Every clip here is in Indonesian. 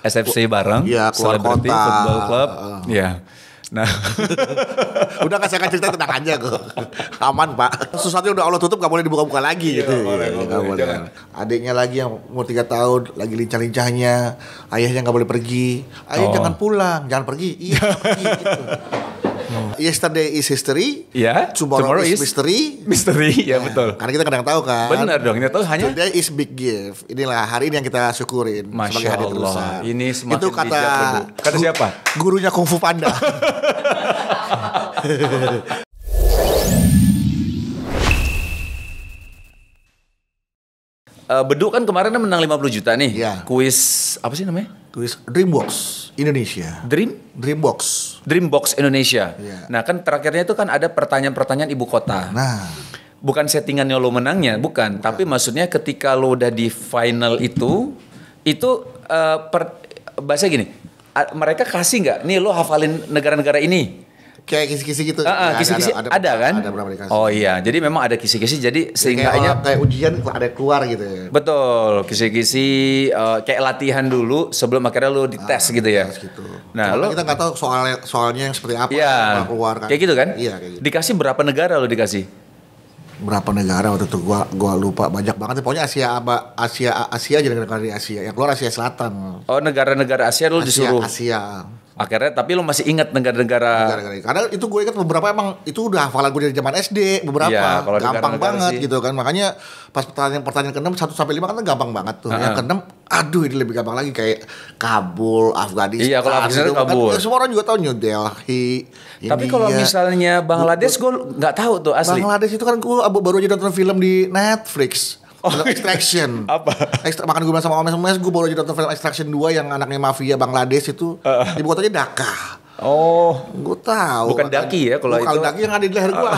SFC bareng, Iya, keluar Celebrity kota. Football Club. Iya. Nah, Udah kasih akan cerita tenang aja kok. Aman Pak. Sesuatu yang udah Allah tutup gak boleh dibuka-buka lagi Iya, gitu. nggak boleh. Jangan. Adiknya lagi yang umur 3 tahun lagi lincah-lincahnya, ayahnya gak boleh pergi. Ayah jangan pulang, jangan pergi. Iya, jangan pergi gitu. Yesterday is history. ya. Tomorrow is mystery. Misteri, ya betul. Karena kita kadang tahu kan. Benar dong, kita tahu hanya Today is big gift. Inilah hari ini yang kita syukurin sebagai Masya hari Allah. terusan. Ini semakin itu kata bijak, Bedu. Kata siapa? Gurunya Kung Fu Panda. Bedu kan kemarin menang 50 juta nih. Iya. Kuis apa sih namanya? Tulis Dreambox Indonesia. Dreambox Indonesia. Iya. Nah kan terakhirnya itu kan ada pertanyaan-pertanyaan ibu kota. Nah, Bukan settingannya lo menangnya, bukan. Tapi maksudnya ketika lo udah di final itu bahasa gini, mereka kasih nggak? Nih lo hafalin negara-negara ini. kayak kisi-kisi gitu. Kisi-kisi ada kan? Ada berapa dikasih. Oh iya, jadi memang ada kisi-kisi. Jadi sehingga kayak ujian ada keluar gitu ya. betul, kisi-kisi kayak latihan dulu sebelum akhirnya lo dites gitu ya. Gitu. Nah, Cuma lo kita nggak tahu soalnya yang seperti apa iya, keluar kan. kayak gitu kan? Iya, kayak gitu. Dikasih berapa negara lo dikasih? Berapa negara waktu itu gua lupa, banyak banget. Pokoknya Asia aja, negara di Asia. Yang keluar Asia Selatan. Oh, negara-negara Asia lo disuruh. Asia. Akhirnya tapi lo masih ingat negara-negara. Karena itu gue ingat beberapa emang itu udah hafalan gue dari zaman SD beberapa. Iya, kalau gampang negara-negara banget sih. gitu kan. Makanya pas pertanyaan ke-6 1 sampai 5 kan gampang banget tuh. Yang ke-6 aduh ini lebih gampang lagi kayak Kabul, Afghanistan. Iya, kalau Afghanistan gitu. Kabul. Kan, semua orang juga tahu New Delhi. Tapi India. kalau misalnya Bangladesh gue nggak tahu tuh asli. Bangladesh itu kan gue baru aja nonton film di Netflix. Film Extraction. Apa? Makan gue bilang sama Omes, gue baru aja nonton film Extraction 2 yang anaknya mafia Bangladesh itu. Ibu kotanya Dhaka. Oh, Gue tahu. Bukan Daki ya kalau Bukan itu. Daki yang ada di leher gue.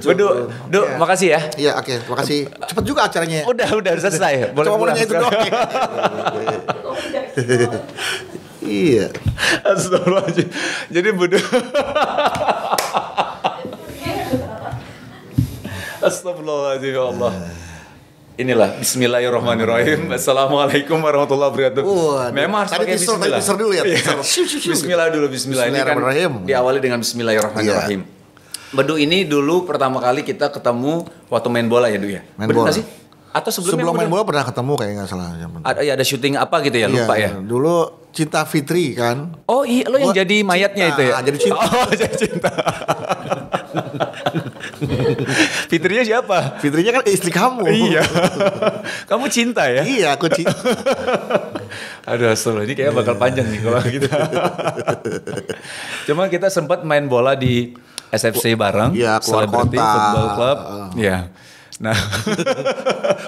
Bedu, makasih ya. Iya, oke, terima kasih. Cepet juga acaranya. Udah selesai. Boleh Cuma pulang mulainya itu sekarang. doang. Iya. Astagfirullahaladzim. Jadi Bedu. Astagfirullahaladzim ya Allah. Inilah Bismillahirrahmanirrahim. Assalamualaikum warahmatullahi wabarakatuh. Memang harus tadi pakai teaser Bismillah. dulu ya. Iya. Teaser. Bismillah dulu, Bismillah. Ini kan Bismillahirrahmanirrahim. diawali dengan Bismillahirrahmanirrahim. Bedu ini dulu pertama kali kita ketemu waktu main bola ya, Du ya? Main Bener bola. nggak sih? Atau Sebelum main bola pernah ketemu kayak nggak salah. ada syuting apa gitu ya, lupa ya? Dulu Cinta Fitri kan. Oh iya, lo yang jadi mayatnya cinta, itu ya? jadi cinta. Oh, jadi cinta. Fitrinya siapa? Fitrinya kan istri kamu. Iya. Kamu cinta ya? Iya, aku cinta. Aduh, astagfirullah, ini kayaknya bakal panjang nih kalau gitu. Cuma kita sempat main bola di SFC bareng, Iya, keluar Celebrity kota. Football Club. Iya. Nah,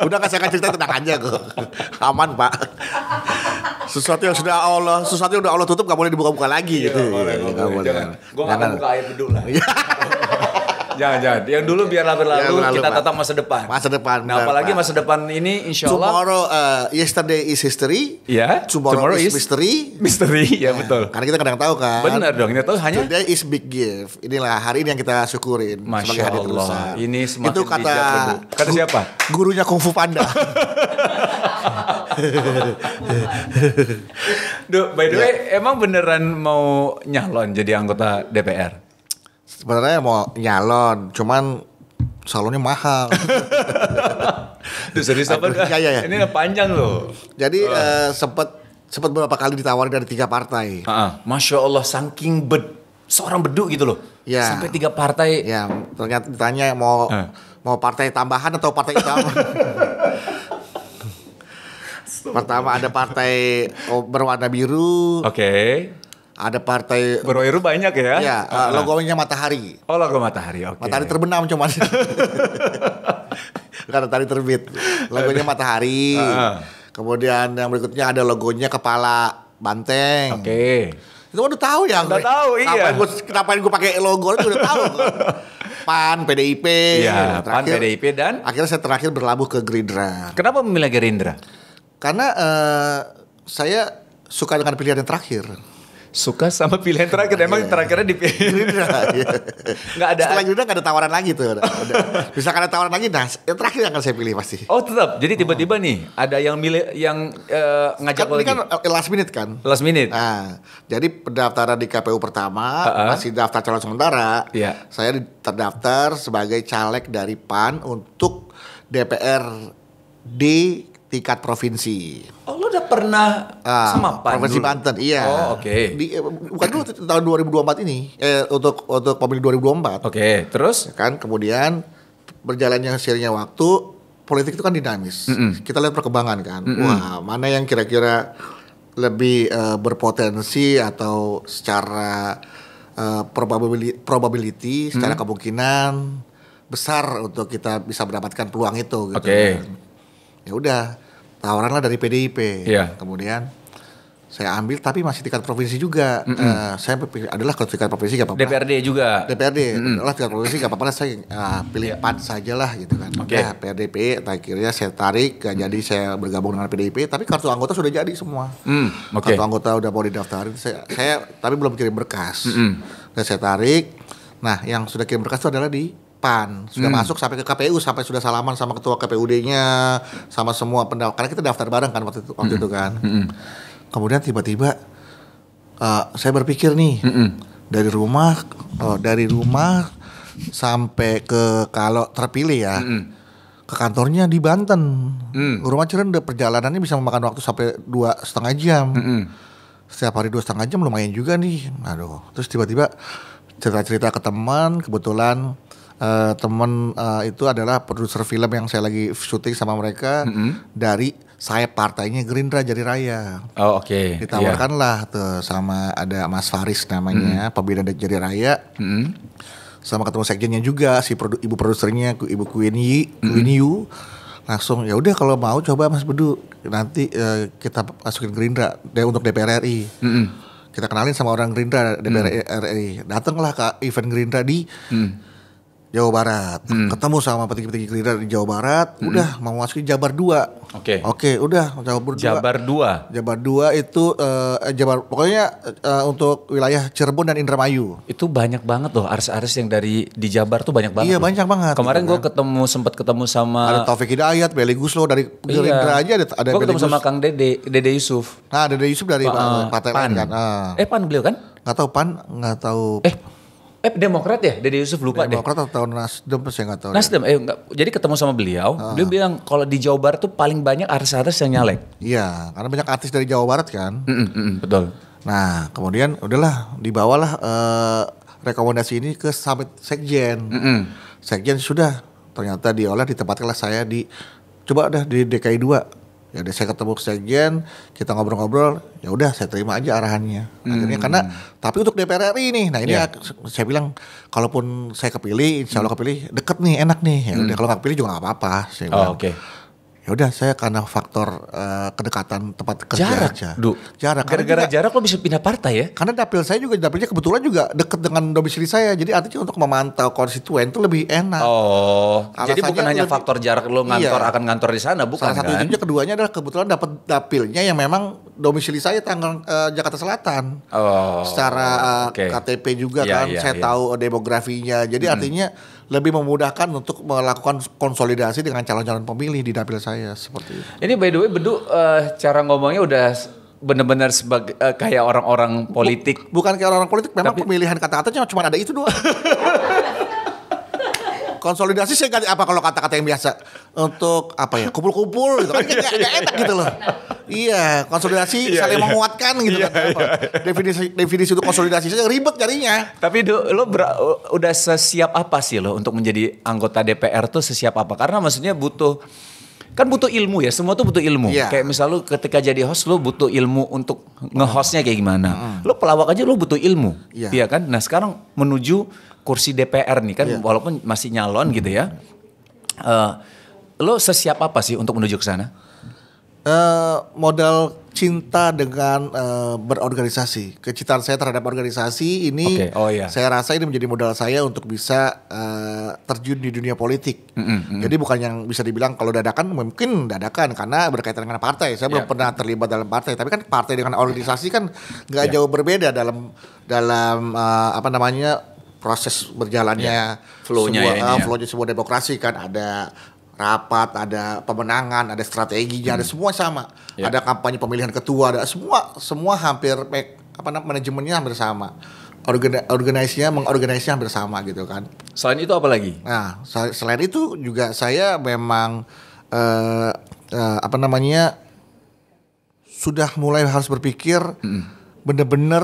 Udah kasih akan cerita tenang aja kok. Aman Pak. Sesuatu yang udah Allah tutup gak boleh dibuka-buka lagi gitu. nggak boleh. Jangan. Gue nggak akan buka air bedu lah. Iya. Jangan. Yang dulu biar berlalu, Biar berlalu, kita Pak. tatap masa depan. Masa depan. Nah, benar, apalagi Pak. masa depan ini insya Allah. Tomorrow, yesterday is history. Ya, Tomorrow is mystery. Misteri, ya betul. Karena kita kadang tahu kan. Benar dong, kita tahu hanya Today is big gift. Inilah hari ini yang kita syukurin sebagai Masya hari Allah. terusan. Ini semakin itu kata bijak, Bedu. Kata siapa? Gurunya Kung Fu Panda. Duh, by the way, emang beneran mau nyalon jadi anggota DPR? Sebenarnya mau nyalon, cuman salonnya mahal. Duh, serius apa? Iya. Ini panjang loh. Jadi sempat beberapa kali ditawarin dari 3 partai. Masya Allah, saking seorang bedu gitu loh. Ya. Sampai 3 partai. Ya, ternyata ditanya mau partai tambahan atau partai utama. Pertama ada partai berwarna biru. Oke. Ada partai Berwiru banyak ya? ya, logonya matahari. Oh, logo matahari, oke. Matahari terbenam cuman. Bukan matahari terbit. Logonya matahari. Kemudian yang berikutnya ada logonya kepala banteng. Oke. Itu udah tahu ya. Udah tahu, iya. Kenapa gue pakai logo itu udah tahu. PAN, PDIP. Iya, PAN, Terakhir- PDIP dan? Akhirnya saya terakhir berlabuh ke Gerindra. Kenapa memilih Gerindra? Karena saya suka dengan pilihan yang terakhir. Suka sama pilihan terakhir. Emang terakhirnya dipilih. Gerindra. Nggak ada. Setelah Gerindra nggak ada tawaran lagi tuh. Udah. Misalkan ada tawaran lagi, nah yang terakhir yang akan saya pilih pasti. Oh tetap. Jadi tiba-tiba nih ada yang milih yang ngajak Kan lo ini lagi. kan last minute kan. Last minute. Nah, jadi pendaftaran di KPU pertama masih daftar calon sementara. Iya. Saya terdaftar sebagai caleg dari PAN untuk DPR di tingkat provinsi. Oh lo udah pernah sama PAN Provinsi dulu? Banten, iya. Oh oke. Bukan dulu tahun 2024 ini, untuk pemilu 2024. Oke, terus? Kan kemudian berjalannya seiringnya waktu, politik itu kan dinamis. Kita lihat perkembangan kan. Wah, mana yang kira-kira lebih berpotensi atau secara probability, secara kemungkinan besar untuk kita bisa mendapatkan peluang itu gitu. Oke. Kan. Ya udah, tawaranlah dari PDIP. Iya. Kemudian saya ambil tapi masih tingkat provinsi juga. Saya adalah kalau tingkat provinsi gak apa-apa. DPRD juga. DPRD adalah tingkat provinsi gak apa-apa lah, saya pilih PAN sajalah gitu kan. Oke. Udah PRDP, akhirnya saya tarik, jadi saya bergabung dengan PDIP. Tapi kartu anggota sudah jadi semua. Oke. Kartu anggota udah mau didaftarin. Saya tapi belum kirim berkas. Dan saya tarik. Nah, yang sudah kirim berkas itu adalah di PAN, sudah masuk sampai ke KPU, sampai sudah salaman sama ketua KPUD-nya, sama semua pendaftar. Karena kita daftar bareng kan waktu itu kan. Kemudian tiba-tiba saya berpikir nih, dari rumah sampai ke, kalau terpilih ya, ke kantornya di Banten. Rumah Cirende, perjalanannya bisa memakan waktu sampai 2,5 jam. Setiap hari 2,5 jam lumayan juga nih. Aduh, terus tiba-tiba cerita-cerita ke teman, kebetulan teman itu adalah produser film yang saya lagi syuting sama mereka dari sayap partainya Gerindra Jati Raya. Oh oke. Ditawarkanlah tuh sama ada Mas Faris namanya, pembina Jati Raya. Sama ketemu sekjennya juga si ibu produsernya Ibu Queen Yu. Langsung ya udah kalau mau coba Mas Bedu, nanti kita masukin Gerindra untuk DPR RI. Kita kenalin sama orang Gerindra DPR RI. Datanglah ke event Gerindra di Jawa Barat, ketemu sama petinggi-petinggi Gerindra di Jawa Barat, udah mau masukin Jabar 2. Oke, udah Jabar 2. Jabar 2 itu pokoknya untuk wilayah Cirebon dan Indramayu. Itu banyak banget loh artis-artis yang di Jabar tuh banyak banget. Iya, banyak banget. Kemarin gue sempat ketemu sama ada Taufik Hidayat, Beli Guslo dari Gerindra aja ada gue ketemu sama Kang Dede Yusuf. Nah, Dede Yusuf dari Partai PAN. kan. PAN beliau kan? Nggak tahu. Demokrat ya? Dede Yusuf lupa Demokrat atau Nasdem saya nggak tahu. Nasdem, enggak. Jadi ketemu sama beliau, beliau bilang kalau di Jawa Barat tuh paling banyak artis-artis yang nyalek. Iya, karena banyak artis dari Jawa Barat kan. Betul. Nah, kemudian udahlah dibawalah rekomendasi ini ke sampai sekjen. Sekjen sudah ternyata ditempatkanlah saya coba di DKI 2. Ya udah saya ketemu sekjen, kita ngobrol-ngobrol, ya udah saya terima aja arahannya. Akhirnya karena tapi untuk DPR RI nih. Nah, ini saya bilang kalaupun saya kepilih, insya Allah kepilih, deket nih, enak nih. Ya udah kalau nggak kepilih juga nggak apa-apa. Saya bilang. Oke. Ya udah saya karena faktor kedekatan tempat kerja aja. Jarak. Gara-gara jarak lo bisa pindah partai ya? Karena dapilnya kebetulan juga deket dengan domisili saya. Jadi artinya untuk memantau konstituen itu lebih enak. Oh. Jadi bukan hanya faktor jarak lo akan ngantor di sana, bukan salah kan? Satu keduanya adalah kebetulan dapat dapilnya yang memang domisili saya tanggal Jakarta Selatan. Oh. Secara KTP juga kan saya tahu demografinya. Jadi artinya lebih memudahkan untuk melakukan konsolidasi dengan calon-calon pemilih di dapil saya seperti itu. Ini by the way Bedu cara ngomongnya udah benar-benar sebagai kayak orang-orang politik. Bukan kayak orang-orang politik, memang pemilihan kata-katanya cuma ada itu doang. Konsolidasi saya ganti apa kalau kata-kata yang biasa untuk apa ya, kumpul-kumpul gitu kan nggak enak gitu loh. Iya, konsolidasi saling menguatkan gitu kan. Definisi untuk konsolidasi saja ribet jadinya. Tapi lo udah sesiap apa sih lo untuk menjadi anggota DPR tuh sesiap apa? Karena maksudnya butuh ilmu ya, semua tuh butuh ilmu. Kayak misal lo ketika jadi host lo butuh ilmu untuk nge-hostnya kayak gimana. Lo pelawak aja lo butuh ilmu, iya kan? Nah sekarang menuju kursi DPR nih kan, walaupun masih nyalon gitu ya. Lo sesiap apa sih untuk menuju ke sana? Modal cinta dengan berorganisasi. Kecintaan saya terhadap organisasi ini, saya rasa ini menjadi modal saya untuk bisa terjun di dunia politik. Jadi bukan yang bisa dibilang kalau dadakan, mungkin dadakan karena berkaitan dengan partai. Saya belum pernah terlibat dalam partai, tapi kan partai dengan organisasi kan nggak jauh berbeda dalam apa namanya proses berjalannya flow-nya sebuah demokrasi kan ada rapat, ada pemenangan, ada strateginya, ada semua sama. Ada kampanye pemilihan ketua, ada semua hampir manajemennya hampir sama. Mengorganisasinya hampir sama gitu kan. Selain itu apa lagi? Nah, selain itu juga saya memang sudah mulai harus berpikir benar-benar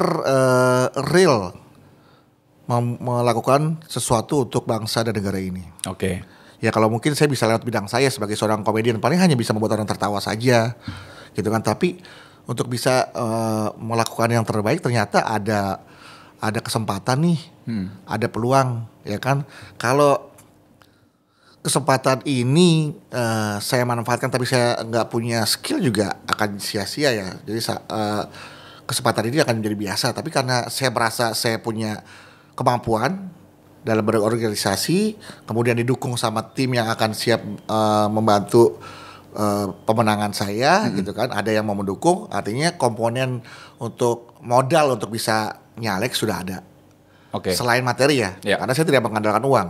real melakukan sesuatu untuk bangsa dan negara ini. Ya kalau mungkin saya bisa lewat bidang saya sebagai seorang komedian paling hanya bisa membuat orang tertawa saja gitu kan, tapi untuk bisa melakukan yang terbaik ternyata ada kesempatan nih, ada peluang ya kan. Kalau kesempatan ini saya manfaatkan tapi saya nggak punya skill juga akan sia-sia ya. Jadi kesempatan ini akan menjadi biasa, tapi karena saya merasa saya punya kemampuan dalam berorganisasi, kemudian didukung sama tim yang akan siap membantu pemenangan saya gitu kan. Ada yang mau mendukung, artinya komponen untuk modal untuk bisa nyalek sudah ada. Selain materi ya, karena saya tidak mengandalkan uang.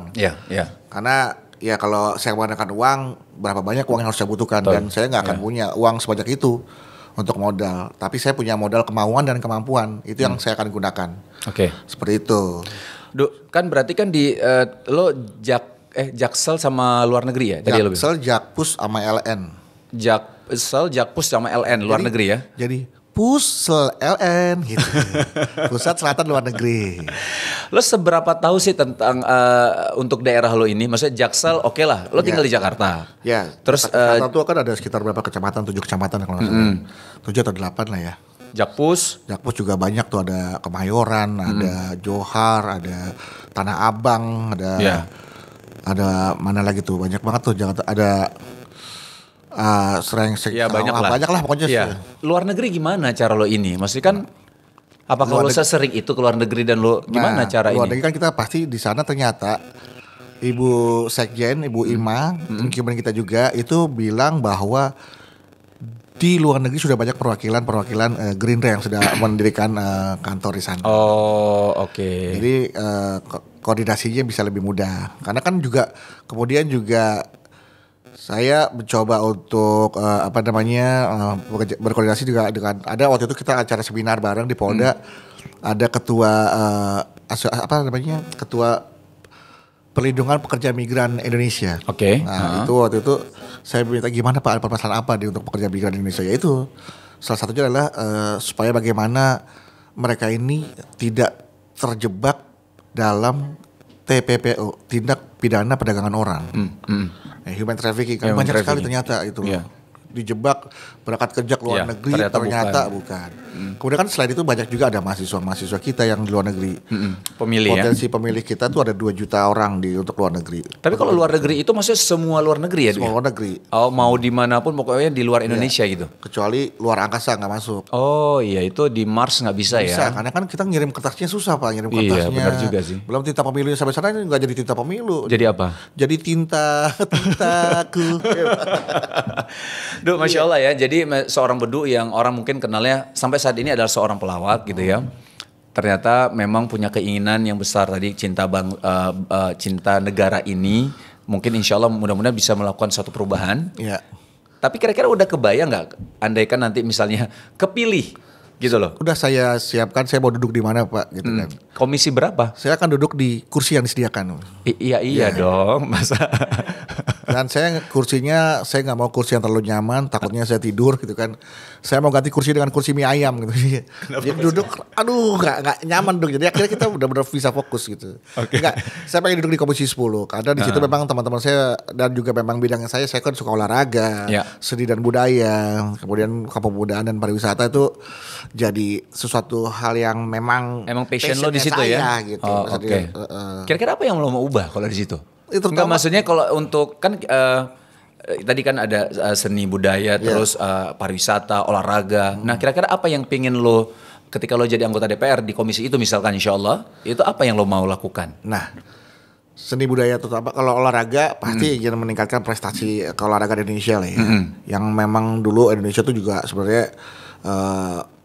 Karena ya kalau saya mengandalkan uang, berapa banyak uang yang harus saya butuhkan. Dan saya nggak akan punya uang sebanyak itu untuk modal. Tapi saya punya modal kemauan dan kemampuan, itu yang saya akan gunakan. Seperti itu. Kan berarti kan lo Jaksel sama luar negeri ya? Jaksel, Jakpus sama LN. Jaksel, Jakpus sama LN luar negeri ya? Jadi Pusel LN gitu. Pusat Selatan Luar Negeri. Lo seberapa tahu sih tentang untuk daerah lo ini? Maksudnya Jaksel oke lah, lo tinggal di Jakarta. Terus Jakarta itu kan ada sekitar berapa kecamatan? 7 kecamatan kalau nggak salah. 7 atau 8 lah ya. Jakpus juga banyak tuh, ada Kemayoran, ada Johar, ada Tanah Abang, ada mana lagi tuh, banyak banget tuh Jakarta, ada banyak lah pokoknya. Luar negeri gimana cara lo ini? Maksudnya kan apakah lo sesering itu ke luar negeri dan lo gimana cara luar ini? Negeri kan kita pasti di sana ternyata Ibu Sekjen, Ibu Ima, incumbent kita juga itu bilang bahwa di luar negeri sudah banyak perwakilan Gerindra yang sudah mendirikan kantor di sana. Jadi koordinasinya bisa lebih mudah. Karena kan juga kemudian juga saya mencoba untuk berkoordinasi juga dengan, ada waktu itu kita acara seminar bareng di Polda, ada ketua ketua Perlindungan Pekerja Migran Indonesia. Itu waktu itu saya minta gimana Pak, permasalahan apa untuk pekerja migran Indonesia, yaitu salah satunya adalah supaya bagaimana mereka ini tidak terjebak dalam TPPO, tindak pidana perdagangan orang, human trafficking kan banyak sekali ternyata itu dijebak berangkat kerja ke luar negeri ternyata bukan. Kemudian kan selain itu banyak juga ada mahasiswa kita yang di luar negeri. Potensi pemilih kita tuh ada 2 juta orang untuk luar negeri. Tapi kalau luar negeri itu maksudnya semua luar negeri ya? Semua luar negeri. Mau dimanapun pokoknya di luar Indonesia gitu? Kecuali luar angkasa nggak masuk. Itu di Mars nggak bisa ya? Bisa, karena kan kita ngirim kertasnya susah Pak, ngirim kertasnya. Iya benar juga sih. Belum tinta pemilunya sampai sana ini nggak jadi tinta pemilu. Jadi apa? Jadi tintaku. Masya Allah ya. Jadi seorang Bedu yang orang mungkin kenalnya sampai saat ini adalah seorang pelawak gitu ya. Ternyata memang punya keinginan yang besar tadi, cinta negara ini. Mungkin insya Allah mudah-mudahan bisa melakukan suatu perubahan. Tapi kira-kira udah kebayang nggak? Andaikan nanti misalnya kepilih gitu loh. Udah saya siapkan, saya mau duduk di mana Pak gitu kan. Komisi berapa? Saya akan duduk di kursi yang disediakan. Iya dong, masa. Dan saya kursinya, saya nggak mau kursi yang terlalu nyaman, takutnya saya tidur gitu kan. Saya mau ganti kursi dengan kursi mie ayam gitu. Jadi duduk, aduh nggak nyaman dong. Jadi akhirnya kita benar-benar bisa fokus gitu. Nggak, saya pengen duduk di komisi 10 karena di situ memang teman-teman saya dan juga memang bidangnya saya kan suka olahraga, seni dan budaya, kemudian kepemudaan dan pariwisata itu jadi sesuatu hal yang memang passion lo di situ ya. Gitu. Kira-kira apa yang lo mau ubah kalau di situ? Itu enggak, maksudnya kalau untuk kan tadi kan ada seni budaya, terus pariwisata, olahraga. Nah kira-kira apa yang pingin lo ketika lo jadi anggota DPR di komisi itu misalkan insya Allah, itu apa yang lo mau lakukan? Nah, seni budaya terutama kalau olahraga pasti ingin meningkatkan prestasi keolahragaan Indonesia lah ya. Yang memang dulu Indonesia tuh juga sebenarnya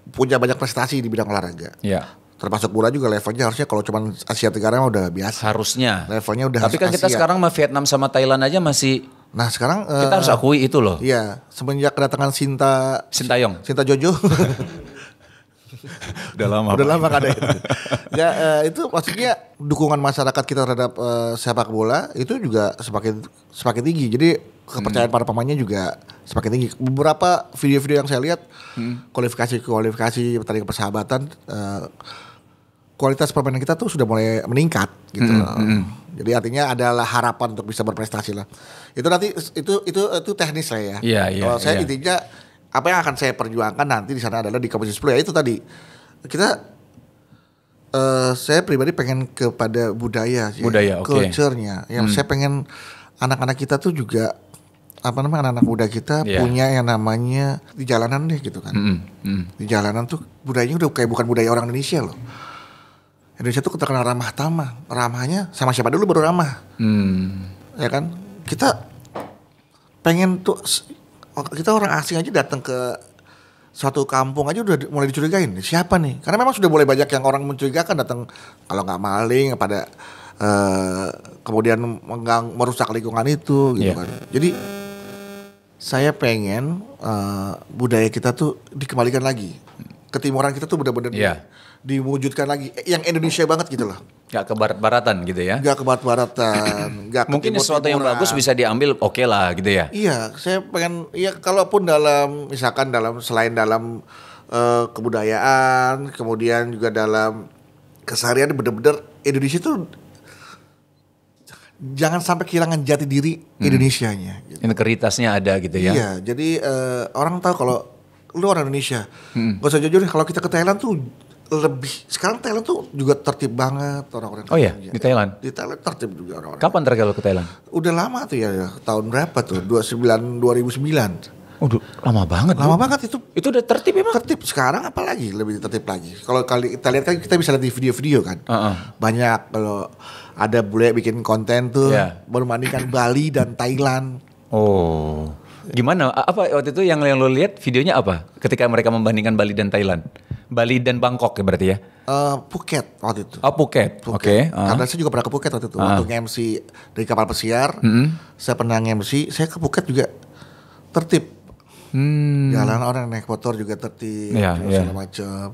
punya banyak prestasi di bidang olahraga. Iya. Termasuk bola juga levelnya harusnya kalau cuma Asia Tenggara udah biasa. Harusnya. Levelnya udah. Tapi kan kita sekarang mah Vietnam sama Thailand aja masih. Nah sekarang kita harus akui itu loh. Iya, semenjak kedatangan Sintayong, Sinta Jojo. Udah lama gak ada itu. Ya itu maksudnya dukungan masyarakat kita terhadap sepak bola itu juga semakin tinggi. Jadi kepercayaan para pemainnya juga semakin tinggi. Beberapa video-video yang saya lihat kualifikasi pertandingan persahabatan, kualitas permainan kita tuh sudah mulai meningkat gitu. Jadi artinya adalah harapan untuk bisa berprestasi lah. Itu nanti itu teknis lah ya. Kalau saya intinya apa yang akan saya perjuangkan nanti di sana adalah di Komisi 10 ya itu tadi. Saya pribadi pengen kepada budaya culture-nya. Yang saya pengen anak-anak kita tuh juga anak-anak muda kita punya yang namanya di jalanan deh gitu kan. Di jalanan tuh budayanya udah kayak bukan budaya orang Indonesia loh. Indonesia tuh terkenal ramah tamah. Ramahnya sama siapa dulu baru ramah. Ya kan? Kita pengen tuh, kita orang asing aja datang ke suatu kampung aja udah mulai dicurigain. Siapa nih? Karena memang sudah mulai banyak yang orang mencurigakan datang kalau nggak maling pada kemudian merusak lingkungan itu gitu kan. Jadi saya pengen budaya kita tuh dikembalikan lagi. Ketimuran kita tuh benar-benar diwujudkan lagi yang Indonesia banget gitu loh. Gak ke barat-baratan gitu ya. Gak ke barat-baratan. Mungkin sesuatu yang bagus bisa diambil oke lah gitu ya. Iya, saya pengen kalaupun selain dalam kebudayaan, kemudian juga dalam keseharian benar-benar Indonesia tuh jangan sampai kehilangan jati diri Indonesianya gitu. Integritasnya ada gitu ya. Iya, jadi orang tahu kalau lu orang Indonesia. Gak usah jujur kalau kita ke Thailand tuh lebih. Sekarang Thailand tuh juga tertib banget orang-orang. Oh iya, di Thailand? Di Thailand tertib juga orang-orang. Kapan terakhir lo ke Thailand? Udah lama tuh ya, tahun berapa tuh? 2009. Oh, lama banget. Lama banget itu. Itu udah tertib emang? Tertib sekarang apalagi lebih tertib lagi. Kalau kita lihat kan kita bisa lihat di video-video kan. Banyak kalau ada bule bikin konten tuh membandingkan Bali dan Thailand. Oh. Gimana? Apa waktu itu yang lo lihat videonya apa? Ketika mereka membandingkan Bali dan Thailand. Bali dan Bangkok ya berarti ya? Phuket waktu itu. Oh Phuket. Oke. Karena saya juga pernah ke Phuket waktu itu. Waktu nge-MC dari kapal pesiar. Saya pernah nge-MC. Saya ke Phuket juga tertib. Jalan orang naik motor juga tertib. Segala macam.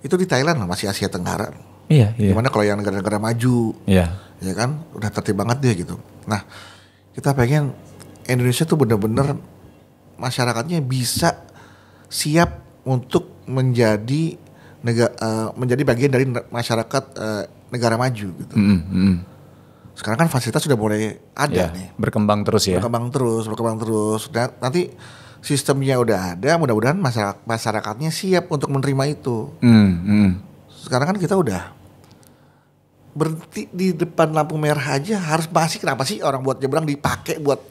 Itu di Thailand masih Asia Tenggara. Iya. Gimana kalau yang negara-negara maju. Iya. Ya kan? Udah tertib banget dia gitu. Nah kita pengen Indonesia tuh benar-benar masyarakatnya bisa siap untuk menjadi bagian dari masyarakat negara maju gitu. Sekarang kan fasilitas sudah mulai ada nih. Berkembang terus ya. Berkembang terus. Dan nanti sistemnya udah ada, mudah-mudahan masyarakatnya siap untuk menerima itu. Sekarang kan kita udah berhenti di depan lampu merah aja harus masih, kenapa sih orang buat nyebrang dipakai buat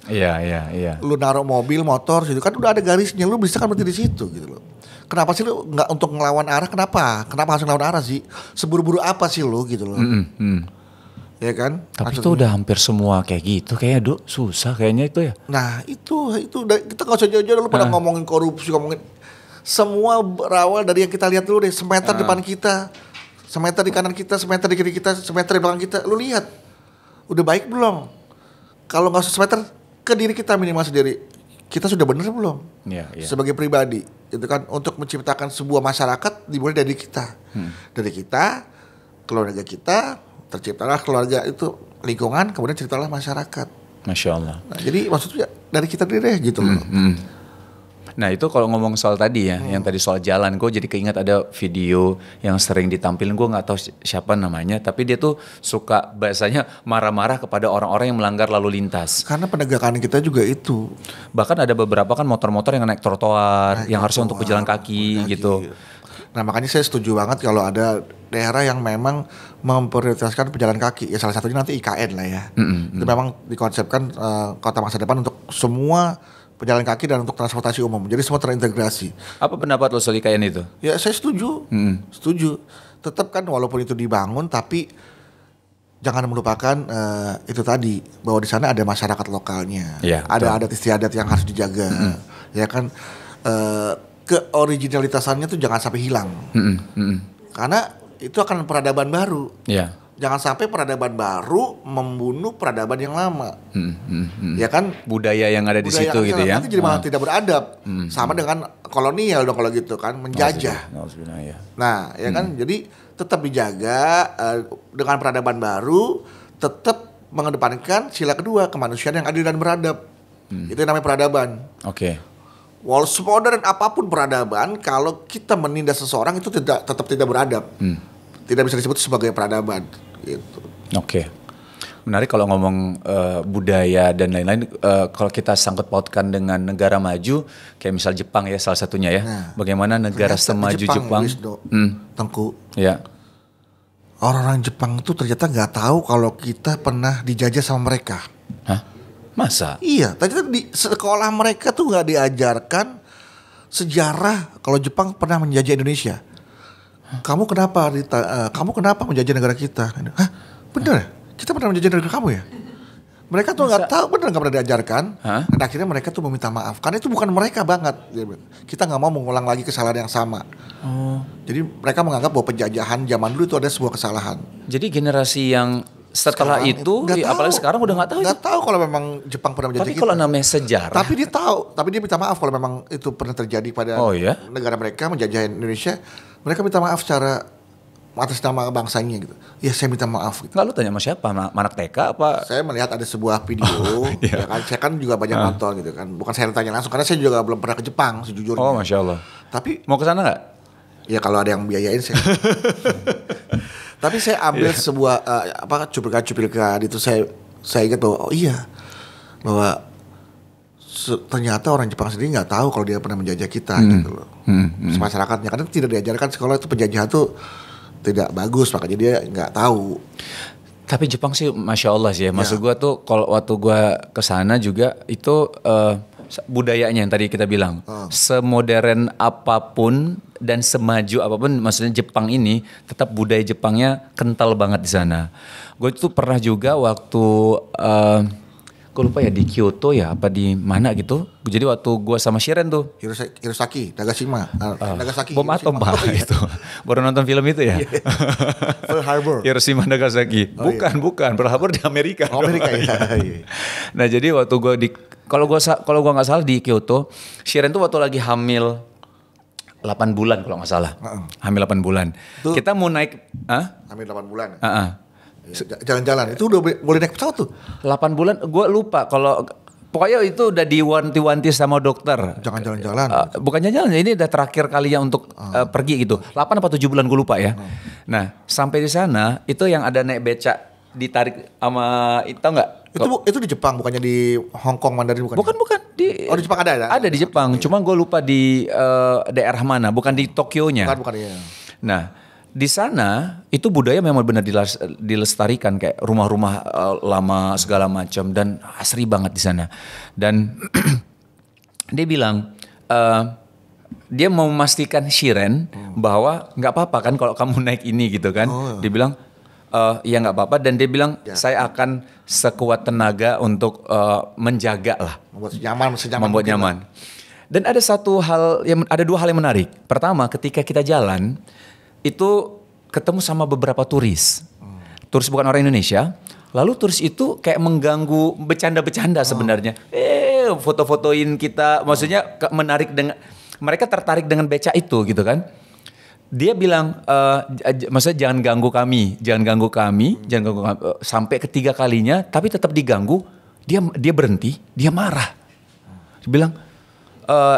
lu naruh mobil motor situ kan udah ada garisnya, lu bisa kan berhenti di situ gitu loh. Kenapa sih lu nggak untuk ngelawan arah? Kenapa harus ngelawan arah sih? Seburu-buru apa sih lu gitu loh? Ya kan? Tapi itu udah hampir semua kayak gitu, kayaknya susah kayaknya itu ya. Nah itu kita nggak usah jauh-jauh lu pada ngomongin korupsi, ngomongin semua berawal dari yang kita lihat dulu deh, semeter depan kita. Semeter di kanan kita, semeter di kiri kita, semeter di belakang kita. Lu lihat, udah baik belum? Kalau nggak semeter ke diri kita minimal sendiri, kita sudah benar belum? Sebagai pribadi, itu kan untuk menciptakan sebuah masyarakat dimulai dari kita, dari kita, keluarga kita, terciptalah keluarga itu lingkungan, kemudian ceritalah masyarakat. Masya Allah. Nah, jadi maksudnya dari kita diri gitu loh. Nah itu kalau ngomong soal tadi ya, yang tadi soal jalan, gue jadi keinget ada video yang sering ditampilin, gue nggak tahu siapa namanya, tapi dia tuh suka bahasanya marah-marah kepada orang-orang yang melanggar lalu lintas. Karena penegakan kita juga itu. Bahkan ada beberapa kan motor-motor yang naik trotoar, yang harusnya untuk pejalan kaki gitu. Nah makanya saya setuju banget kalau ada daerah yang memang memprioritaskan pejalan kaki. Ya salah satunya nanti IKN lah ya. Itu memang dikonsepkan kota masa depan untuk semua pejalan kaki dan untuk transportasi umum. Jadi semua terintegrasi. Apa pendapat lo soal IKN itu? Ya saya setuju. Setuju. Tetap kan walaupun itu dibangun tapi jangan melupakan itu tadi bahwa di sana ada masyarakat lokalnya. Ya, ada adat istiadat yang harus dijaga. Ya kan keoriginalitasannya tuh jangan sampai hilang. Karena itu akan peradaban baru. Ya. Jangan sampai peradaban baru membunuh peradaban yang lama. Ya kan? Budaya yang ada di situ gitu ya. Nanti jadi malah tidak beradab. Sama dengan kolonial dong kalau gitu kan, menjajah. Ya. Nah, ya kan? Jadi tetap dijaga dengan peradaban baru, tetap mengedepankan sila kedua, kemanusiaan yang adil dan beradab. Itu yang namanya peradaban. Oke. Walau semodern apapun peradaban, kalau kita menindas seseorang itu tetap tidak beradab. Tidak bisa disebut sebagai peradaban. Gitu. Oke. Menarik kalau ngomong budaya dan lain-lain. Kalau kita sangkut pautkan dengan negara maju, kayak misal Jepang ya salah satunya ya. Nah, bagaimana negara semaju Jepang. Tengku. Ya. Orang-orang Jepang itu ternyata nggak tahu kalau kita pernah dijajah sama mereka. Hah? Masa? Iya, ternyata di sekolah mereka tuh nggak diajarkan sejarah kalau Jepang pernah menjajah Indonesia. Kamu kenapa menjajah negara kita? Hah, bener ya? Kita pernah menjajah negara kamu ya? Mereka tuh nggak tahu, bener nggak pernah diajarkan. Dan akhirnya mereka tuh meminta maaf karena itu bukan mereka banget. Kita nggak mau mengulang lagi kesalahan yang sama. Jadi mereka menganggap bahwa penjajahan zaman dulu itu ada sebuah kesalahan. Jadi generasi yang setelah itu, apalagi sekarang udah nggak tahu. Nggak tahu kalau memang Jepang pernah menjajah kita. Tapi kalau namanya sejarah. Tapi dia tahu, tapi dia minta maaf kalau memang itu pernah terjadi pada negara mereka menjajah Indonesia. Mereka minta maaf secara atas nama bangsanya gitu. Ya saya minta maaf. Gitu. Nggak, lu tanya sama siapa? Anak TK apa? Saya melihat ada sebuah video. Ya kan, saya kan juga banyak nonton gitu kan. Bukan saya tanya langsung karena saya juga belum pernah ke Jepang sejujurnya. Oh Masya Allah. Tapi mau ke sana nggak? Ya kalau ada yang biayain saya. Tapi saya ambil sebuah cuplikan itu saya ingat bahwa bahwa ternyata orang Jepang sendiri nggak tahu kalau dia pernah menjajah kita gitu loh. Masyarakatnya karena tidak diajarkan sekolah itu penjajahan tuh tidak bagus, makanya dia nggak tahu. Tapi Jepang sih Masya Allah sih ya. Maksud gue tuh kalau waktu gue kesana juga itu budayanya yang tadi kita bilang. Semodern apapun dan semaju apapun, maksudnya Jepang ini tetap budaya Jepangnya kental banget di sana. Gue tuh pernah juga waktu gue lupa ya di Kyoto ya apa di mana gitu. Jadi waktu gue sama Shiren tuh Hirosaki, Nagasaki. Bom atom Pak itu. Baru nonton film itu ya. Pearl Harbor. Hiroshima Nagasaki. Bukan. Pearl Harbor di Amerika. Amerika ya. Nah jadi waktu gue kalau gue nggak salah di Kyoto, Shiren tuh waktu lagi hamil 8 bulan kalau nggak salah. Hamil 8 bulan. Tuh. Kita mau naik. Hamil 8 bulan. Jalan-jalan itu udah boleh naik pesawat tuh. 8 bulan gue lupa kalau pokoknya itu udah diwanti-wanti sama dokter. Jangan jalan-jalan. Bukan jalan-jalan, ini udah terakhir kalinya untuk pergi gitu. 8 atau 7 bulan gue lupa ya. Nah sampai di sana itu yang ada naik becak ditarik sama itu enggak? Itu di Jepang bukannya di Hong Kong Mandarin bukan? Bukan di Jepang ada. Ada di Jepang, cuma gue lupa di daerah mana, bukan di Tokyo-nya. Bukan ya. Nah, di sana itu budaya memang benar dilestarikan kayak rumah-rumah lama segala macam dan asri banget di sana. Dan dia bilang dia mau memastikan Shiren bahwa nggak apa-apa kan kalau kamu naik ini gitu kan. Dia bilang ya nggak apa-apa dan dia bilang saya akan sekuat tenaga untuk menjaga lah, membuat nyaman. Dan ada ada 2 hal yang menarik. Pertama, ketika kita jalan itu ketemu sama beberapa turis. Turis bukan orang Indonesia. Lalu turis itu kayak mengganggu, bercanda-bercanda sebenarnya. Foto-fotoin kita, maksudnya menarik dengan mereka tertarik dengan becak itu gitu kan. Dia bilang, maksudnya jangan ganggu kami, sampai ketiga kalinya, tapi tetap diganggu, dia berhenti, dia marah. Dia bilang,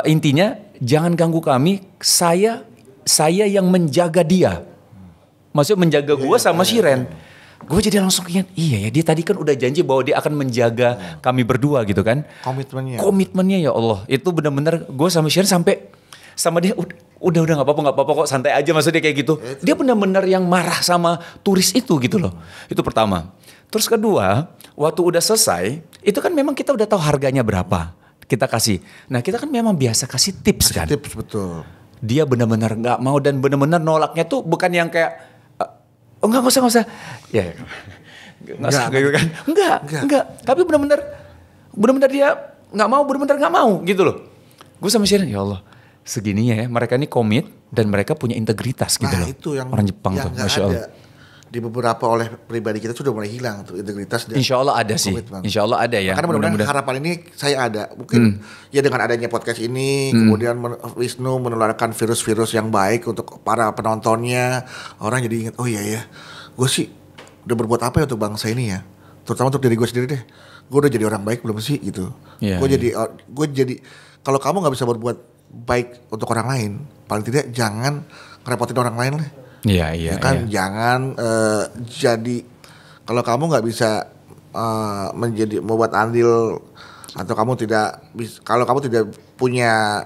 intinya jangan ganggu kami, saya yang menjaga dia. Maksudnya menjaga gue sama Shiren. Gue jadi langsung ingat, iya ya dia tadi kan udah janji bahwa dia akan menjaga kami berdua gitu kan. Komitmennya ya Allah. Itu benar-benar gue sama Shiren sampai sama dia udah nggak apa-apa kok, santai aja, maksudnya kayak gitu. Dia benar-benar yang marah sama turis itu gitu loh. Itu pertama. Terus kedua, waktu udah selesai, itu kan memang kita udah tahu harganya berapa. Kita kasih. Nah, kita kan memang biasa kasih tips kan. Tips, betul. Dia benar-benar nggak mau dan benar-benar nolaknya tuh bukan yang kayak nggak usah. Ya. Nggak usah gitu kan. Enggak. Tapi benar-benar dia nggak mau gitu loh. Gue sama Sharon, ya Allah, segininya ya, mereka ini komit dan mereka punya integritas gitu loh. Itu yang orang Jepang tuh, Masya Allah. Di beberapa oleh pribadi kita sudah mulai hilang tuh integritas. Insya Allah ada sih, Insya Allah ada ya. Karena mudah-mudahan harapan ini saya ada. Mungkin ya dengan adanya podcast ini, kemudian Wisnu menularkan virus-virus yang baik untuk para penontonnya. Orang jadi ingat, oh iya ya, gue sih udah berbuat apa ya untuk bangsa ini ya. Terutama untuk diri gue sendiri deh. Gue udah jadi orang baik belum sih gitu. Gue jadi kalau kamu nggak bisa berbuat baik untuk orang lain, paling tidak jangan ngerepotin orang lain lah. Iya. Jangan jadi kalau kamu nggak bisa membuat andil atau kalau kamu tidak punya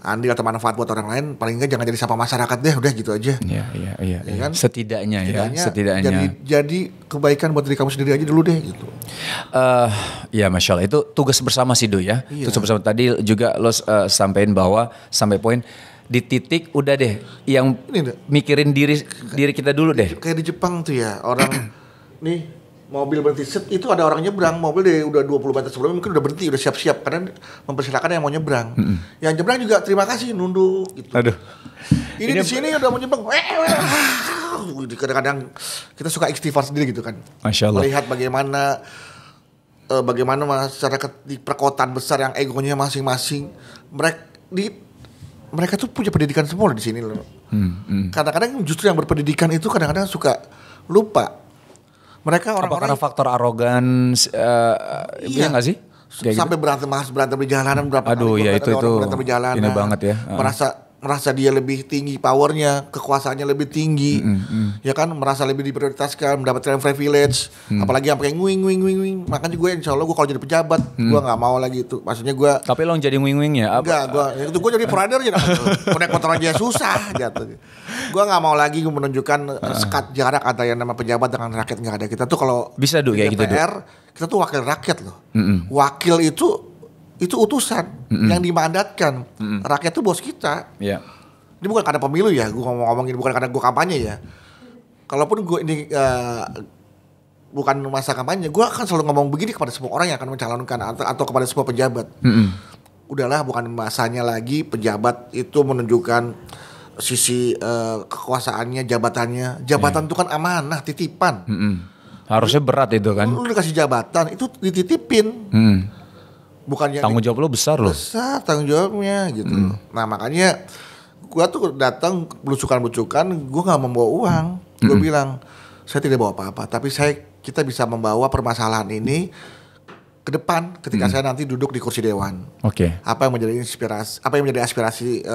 andil atau manfaat buat orang lain, paling enggak jangan jadi sampah masyarakat deh, udah gitu aja. Iya. Kan? Setidaknya. Jadi kebaikan buat diri kamu sendiri aja dulu deh gitu. Ya Masya Allah, itu tugas bersama sih Do ya. Tugas bersama tadi juga lo sampein bahwa sampai poin di titik udah deh yang mikirin diri kita dulu deh. Kayak di Jepang tuh ya, orang nih mobil berhenti set, itu ada orang nyebrang, mobil udah 20 meter sebelumnya mungkin udah berhenti, udah siap-siap karena mempersilahkan yang mau nyebrang. Yang nyebrang juga terima kasih, nunduk gitu. Aduh. Ini di sini udah mau nyebrang. Kadang-kadang kita suka istighfar sendiri gitu kan. Masya Allah. Melihat bagaimana masyarakat di perkotaan besar yang egonya masing-masing, mereka tuh punya pendidikan semua di sini loh. Kadang-kadang justru yang berpendidikan itu kadang-kadang suka lupa. Mereka orang-orang karena faktor arogan, iya nggak sih? Sampai gitu? berantem di jalanan berapa kali. Ya itu berantem di jalanan. Ini banget ya. Merasa dia lebih tinggi powernya, kekuasaannya lebih tinggi, ya kan, merasa lebih diprioritaskan, mendapatkan privilege, apalagi sampai nguing. Makanya gue insya Allah kalau jadi pejabat, gue nggak mau lagi itu. Maksudnya gue. Tapi lo jadi nguing ya? Enggak, gue jadi provider aja. Naik motor aja susah, gitu. Gue nggak mau lagi menunjukkan sekat jarak antara yang nama pejabat dengan rakyat, nggak ada. Kita tuh kalau bisa kayak gitu. Kita tuh wakil rakyat loh. Wakil itu utusan yang dimandatkan. Rakyat itu bos kita. Ini bukan karena pemilu ya, gue ngomongin bukan karena gue kampanye ya. Kalaupun gue ini bukan masa kampanye, gue akan selalu ngomong begini kepada semua orang yang akan mencalonkan atau kepada semua pejabat. Udahlah, bukan masanya lagi pejabat itu menunjukkan sisi kekuasaannya, jabatannya. Jabatan itu kan amanah, titipan. Harusnya berat itu kan. Lu dikasih jabatan itu dititipin. Bukannya tanggung jawab lo besar loh. Besar tanggung jawabnya gitu. Nah makanya gue tuh datang belusukan-belusukan, gue nggak membawa uang. Gue bilang saya tidak bawa apa-apa, tapi kita bisa membawa permasalahan ini ke depan ketika saya nanti duduk di kursi dewan. Apa yang menjadi aspirasi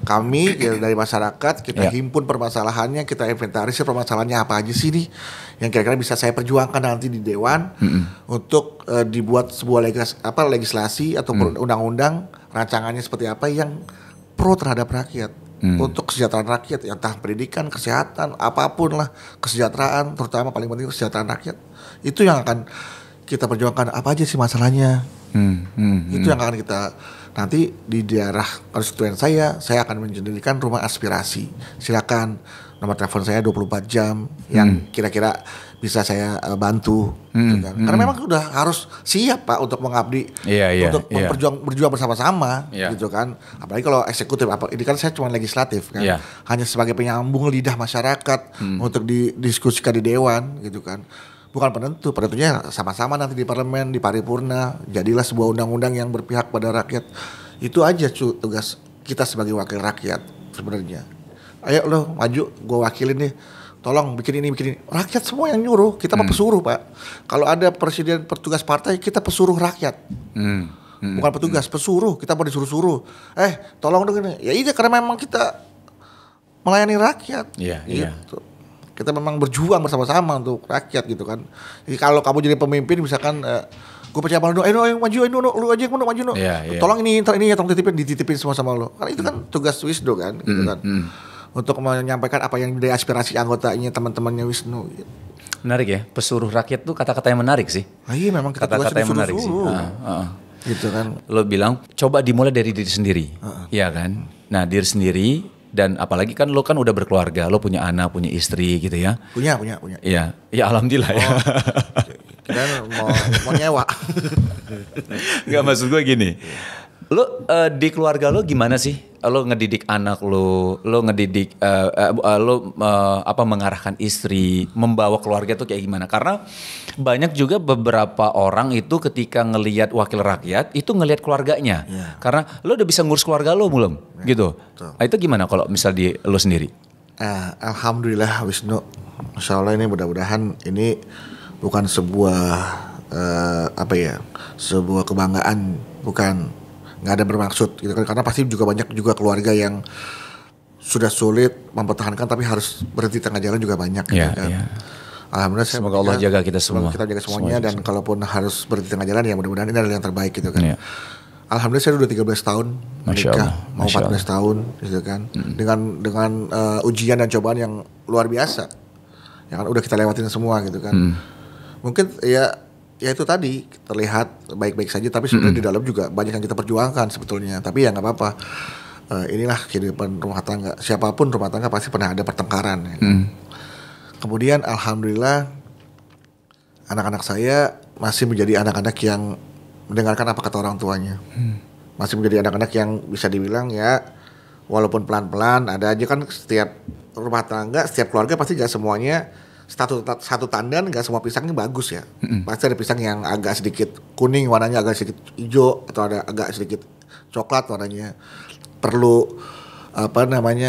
kami ya, dari masyarakat, kita himpun permasalahannya, kita inventarisir permasalahannya apa aja sih nih yang kira-kira bisa saya perjuangkan nanti di dewan untuk dibuat sebuah legislasi atau undang-undang rancangannya seperti apa yang pro terhadap rakyat, untuk kesejahteraan rakyat, ya, entah pendidikan, kesehatan, apapun lah, kesejahteraan, terutama paling penting kesejahteraan rakyat. Itu yang akan kita perjuangkan. Apa aja sih masalahnya? Itu yang akan kita nanti di daerah konstituen saya akan menjadikan rumah aspirasi. Silakan, nomor telepon saya 24 jam yang kira-kira bisa saya bantu. Gitu kan. Karena memang sudah harus siap Pak untuk mengabdi, untuk berjuang bersama-sama, gitu kan. Apalagi kalau eksekutif, ini kan saya cuma legislatif kan, hanya sebagai penyambung lidah masyarakat untuk didiskusikan di dewan, gitu kan. Bukan penentunya sama-sama nanti di parlemen, di paripurna, jadilah sebuah undang-undang yang berpihak pada rakyat. Itu aja tugas kita sebagai wakil rakyat sebenarnya. Ayo lo maju, gue wakilin deh. Tolong bikin ini. Rakyat semua yang nyuruh, kita mah pesuruh Pak. Kalau ada presiden petugas partai, kita pesuruh rakyat. Bukan petugas, pesuruh. Kita mau disuruh-suruh. Tolong dong ini. Ya iya, karena memang kita melayani rakyat. Gitu. Kita memang berjuang bersama-sama untuk rakyat gitu kan. Jadi kalau kamu jadi pemimpin misalkan Gue percaya sama lu, ayo maju, lu aja yang maju, no. Tolong ini ya, tolong dititipin semua sama lu. Karena itu kan tugas Wisnu kan, gitu kan. Untuk menyampaikan apa yang dari aspirasi anggotanya, teman-temannya Wisnu. Gitu. Menarik ya, pesuruh rakyat tuh kata-kata yang menarik sih. Iya memang kata-kata yang menarik sih. Gitu kan. Lo bilang coba dimulai dari diri sendiri, iya kan? Nah diri sendiri dan apalagi kan lo kan udah berkeluarga, lo punya anak, punya istri gitu ya? Punya. Iya, ya alhamdulillah ya. Kita mau nyewa. Nggak, maksud gue gini. Lo di keluarga lo gimana sih? Lo ngedidik anak lo ngedidik mengarahkan istri, membawa keluarga tuh kayak gimana? Karena banyak juga beberapa orang itu ketika ngelihat wakil rakyat itu ngelihat keluarganya. Karena lo udah bisa ngurus keluarga lo belum? Gitu. Nah, itu gimana kalau misal di lo sendiri? Alhamdulillah Wisnu. Insya Allah ini mudah-mudahan ini bukan sebuah sebuah kebanggaan, bukan, nggak ada bermaksud gitu kan, karena pasti juga banyak juga keluarga yang sudah sulit mempertahankan tapi harus berhenti tengah jalan juga banyak gitu kan. Alhamdulillah semoga Allah jaga kita semua. Kita jaga semuanya dan kalaupun harus berhenti tengah jalan ya mudah-mudahan ini adalah yang terbaik gitu kan. Alhamdulillah saya udah 13 tahun menikah, mau 14 tahun gitu kan. Dengan ujian dan cobaan yang luar biasa. Yang kan udah kita lewatin semua gitu kan. Mungkin ya itu tadi terlihat baik-baik saja tapi sebenarnya di dalam juga banyak yang kita perjuangkan sebetulnya. Tapi ya nggak apa-apa. Inilah kehidupan rumah tangga. Siapapun rumah tangga pasti pernah ada pertengkaran. Ya. Kemudian alhamdulillah anak-anak saya masih menjadi anak-anak yang mendengarkan apa kata orang tuanya. Masih menjadi anak-anak yang bisa dibilang ya walaupun pelan-pelan, ada aja kan setiap rumah tangga, setiap keluarga pasti gak semuanya satu tandan, gak semua pisangnya bagus ya. Pasti ada pisang yang agak sedikit kuning warnanya, agak sedikit hijau, atau ada agak sedikit coklat warnanya. Perlu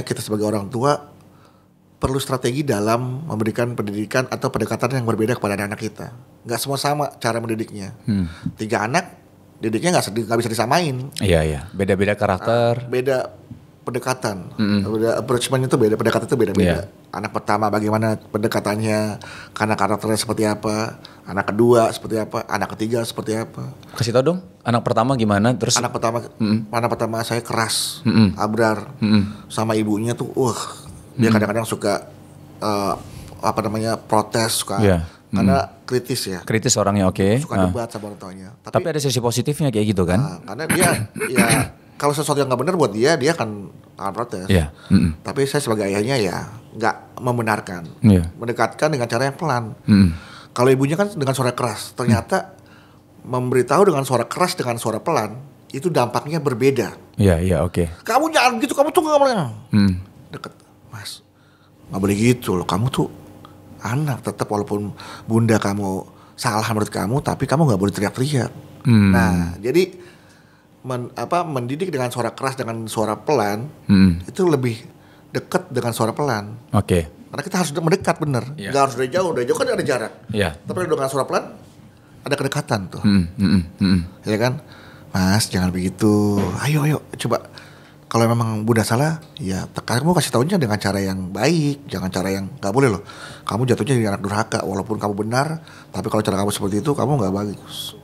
kita sebagai orang tua perlu strategi dalam memberikan pendidikan atau pendekatan yang berbeda kepada anak kita. Gak semua sama cara mendidiknya. 3 anak didiknya gak bisa disamain. Iya. Beda-beda karakter. Beda pendekatan, beda approachment itu beda, pendekatan itu beda-beda. Anak pertama bagaimana pendekatannya, karena karakternya seperti apa, anak kedua seperti apa, anak ketiga seperti apa. Kasih tau dong, anak pertama gimana? Terus anak pertama saya keras, abrar, sama ibunya tuh, dia kadang-kadang suka protes, suka karena kritis ya. Kritis orangnya, oke. Suka debat sama orang tuanya. Tapi ada sisi positifnya kayak gitu kan? Karena dia kalau sesuatu yang nggak benar buat dia akan protes. Tapi saya sebagai ayahnya ya nggak membenarkan, mendekatkan dengan cara yang pelan. Kalau ibunya kan dengan suara keras, ternyata memberitahu dengan suara keras dengan suara pelan itu dampaknya berbeda. Iya, oke. Kamu jangan gitu, kamu tuh nggak boleh. Deket, Mas, nggak boleh gitu loh. Kamu tuh anak tetap walaupun bunda kamu salah menurut kamu, tapi kamu nggak boleh teriak-teriak. Nah, jadi mendidik dengan suara keras dengan suara pelan itu lebih dekat dengan suara pelan. Oke. Karena kita harus mendekat bener, nggak harus dari jauh kan ada jarak. Tapi dengan suara pelan ada kedekatan tuh. Ya kan, Mas jangan begitu. Ayo coba. Kalau memang bunda salah, ya kamu kasih tahunya dengan cara yang baik, jangan cara yang nggak boleh loh. Kamu jatuhnya jadi anak durhaka, walaupun kamu benar, tapi kalau cara kamu seperti itu kamu nggak bagus.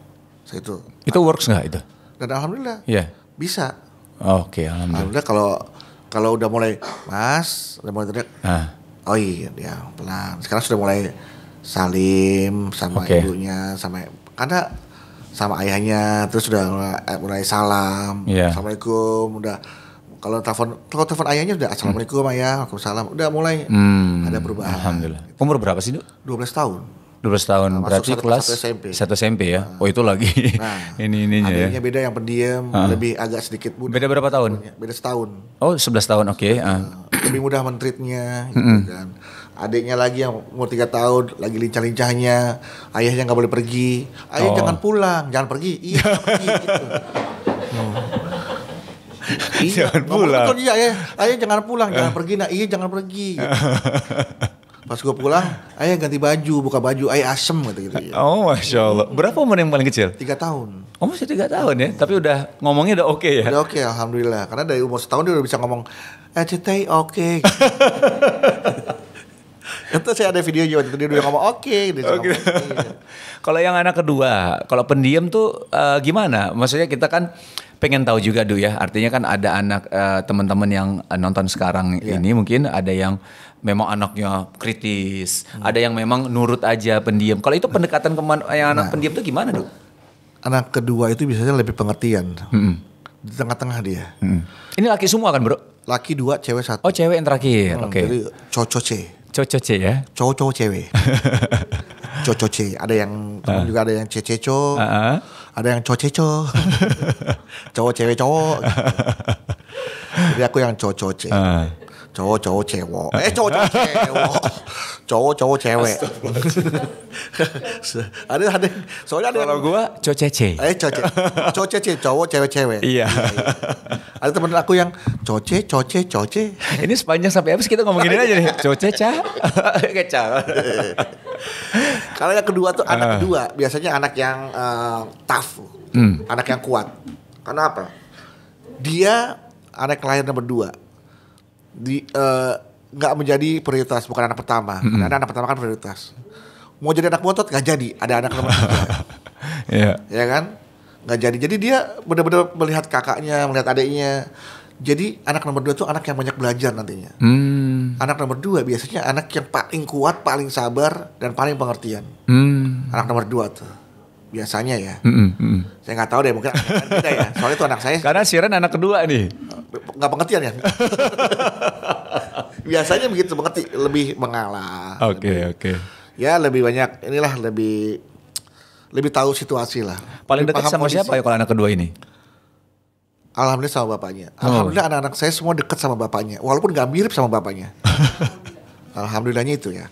Itu works nggak itu? Dan alhamdulillah bisa. Oke, alhamdulillah. Kalau udah mulai Mas, udah mulai teriak. Oh iya, ya pelan. Sekarang sudah mulai salim sama ibunya, karena sama ayahnya, terus sudah mulai salam. Assalamualaikum, udah. Kalau telepon ayahnya udah assalamualaikum ayah, waalaikumsalam. Udah mulai ada perubahan. Alhamdulillah. Umur berapa sih, Du? 12 tahun. 12 tahun, berarti kelas 1 SMP ya? Oh itu lagi ininya ya? Adiknya beda yang pendiam, lebih agak sedikit mudah. Beda berapa tahun? Beda setahun. Oh 11 tahun, oke. Lebih mudah mentreatnya gitu kan. Adiknya lagi yang umur 3 tahun, lagi lincah-lincahnya, ayahnya gak boleh pergi. Ayah jangan pulang, jangan pergi. Iya jangan pergi gitu. Jangan pulang. Betul, ayah jangan pulang, jangan pergi. Nah iya jangan pergi gitu. Pas gue pulang, ayah ganti baju, buka baju, ayah asem gitu. Oh Masya Allah. Berapa umur yang paling kecil? 3 tahun. Oh masih 3 tahun ya? Tapi udah ngomongnya udah oke ya? Udah oke, alhamdulillah. Karena dari umur setahun dia udah bisa ngomong, cetai oke. Itu saya ada video juga, dia udah ngomong oke. Kalau yang anak kedua, kalau pendiam tuh gimana? Maksudnya kita kan pengen tahu juga ya. Artinya kan ada anak teman-teman yang nonton sekarang ini mungkin ada yang memang anaknya kritis, ada yang memang nurut aja pendiam. Kalau itu pendekatan yang anak pendiam tuh gimana, Dok? Anak kedua itu biasanya lebih pengertian. Di tengah-tengah dia. Ini laki semua kan, Bro? Laki 2, cewek 1. Oh, cewek yang terakhir. Oke. Jadi cococe. Cococe ya. Cowok-cowok cewek. Cococe. Ada yang teman juga ada yang cececo. Ada yang coceco. Cowok cewek cowok. Jadi aku yang cococe. Cowok-cowok cewek. Cowok-cowok cewek. Cowok-cowok cewek. ada soalnya ada kalau gua cocece. Cocece cowok cewek-cewek. Iya. Ada temen aku yang coce. Ini sepanjang sampai habis kita ngomongin aja nih. Coceca. Kecap. Kalau yang kedua tuh anak kedua biasanya anak yang tough. Anak yang kuat. Karena apa? Dia anak lahir nomor 2. Nggak menjadi prioritas, bukan anak pertama. Karena anak pertama kan prioritas. Mau jadi anak bontot nggak jadi, ada anak nomor 3. Ya kan? Nggak jadi. Jadi dia benar-benar melihat kakaknya, melihat adiknya. Jadi anak nomor 2 tuh anak yang banyak belajar nantinya. Anak nomor 2 biasanya anak yang paling kuat, paling sabar, dan paling pengertian. Anak nomor 2 tuh. Biasanya ya. Saya nggak tahu deh, mungkin beda ya. Soalnya itu anak saya. Karena Shiren anak kedua nih. Nggak pengertian ya. Biasanya begitu, mengerti, lebih mengalah. Oke. Ya lebih banyak, inilah lebih tahu situasi lah. Paling dekat sama kondisi. Siapa ya kalau anak kedua ini? Alhamdulillah sama bapaknya. Alhamdulillah anak-anak saya semua dekat sama bapaknya, walaupun nggak mirip sama bapaknya. Alhamdulillahnya itu ya.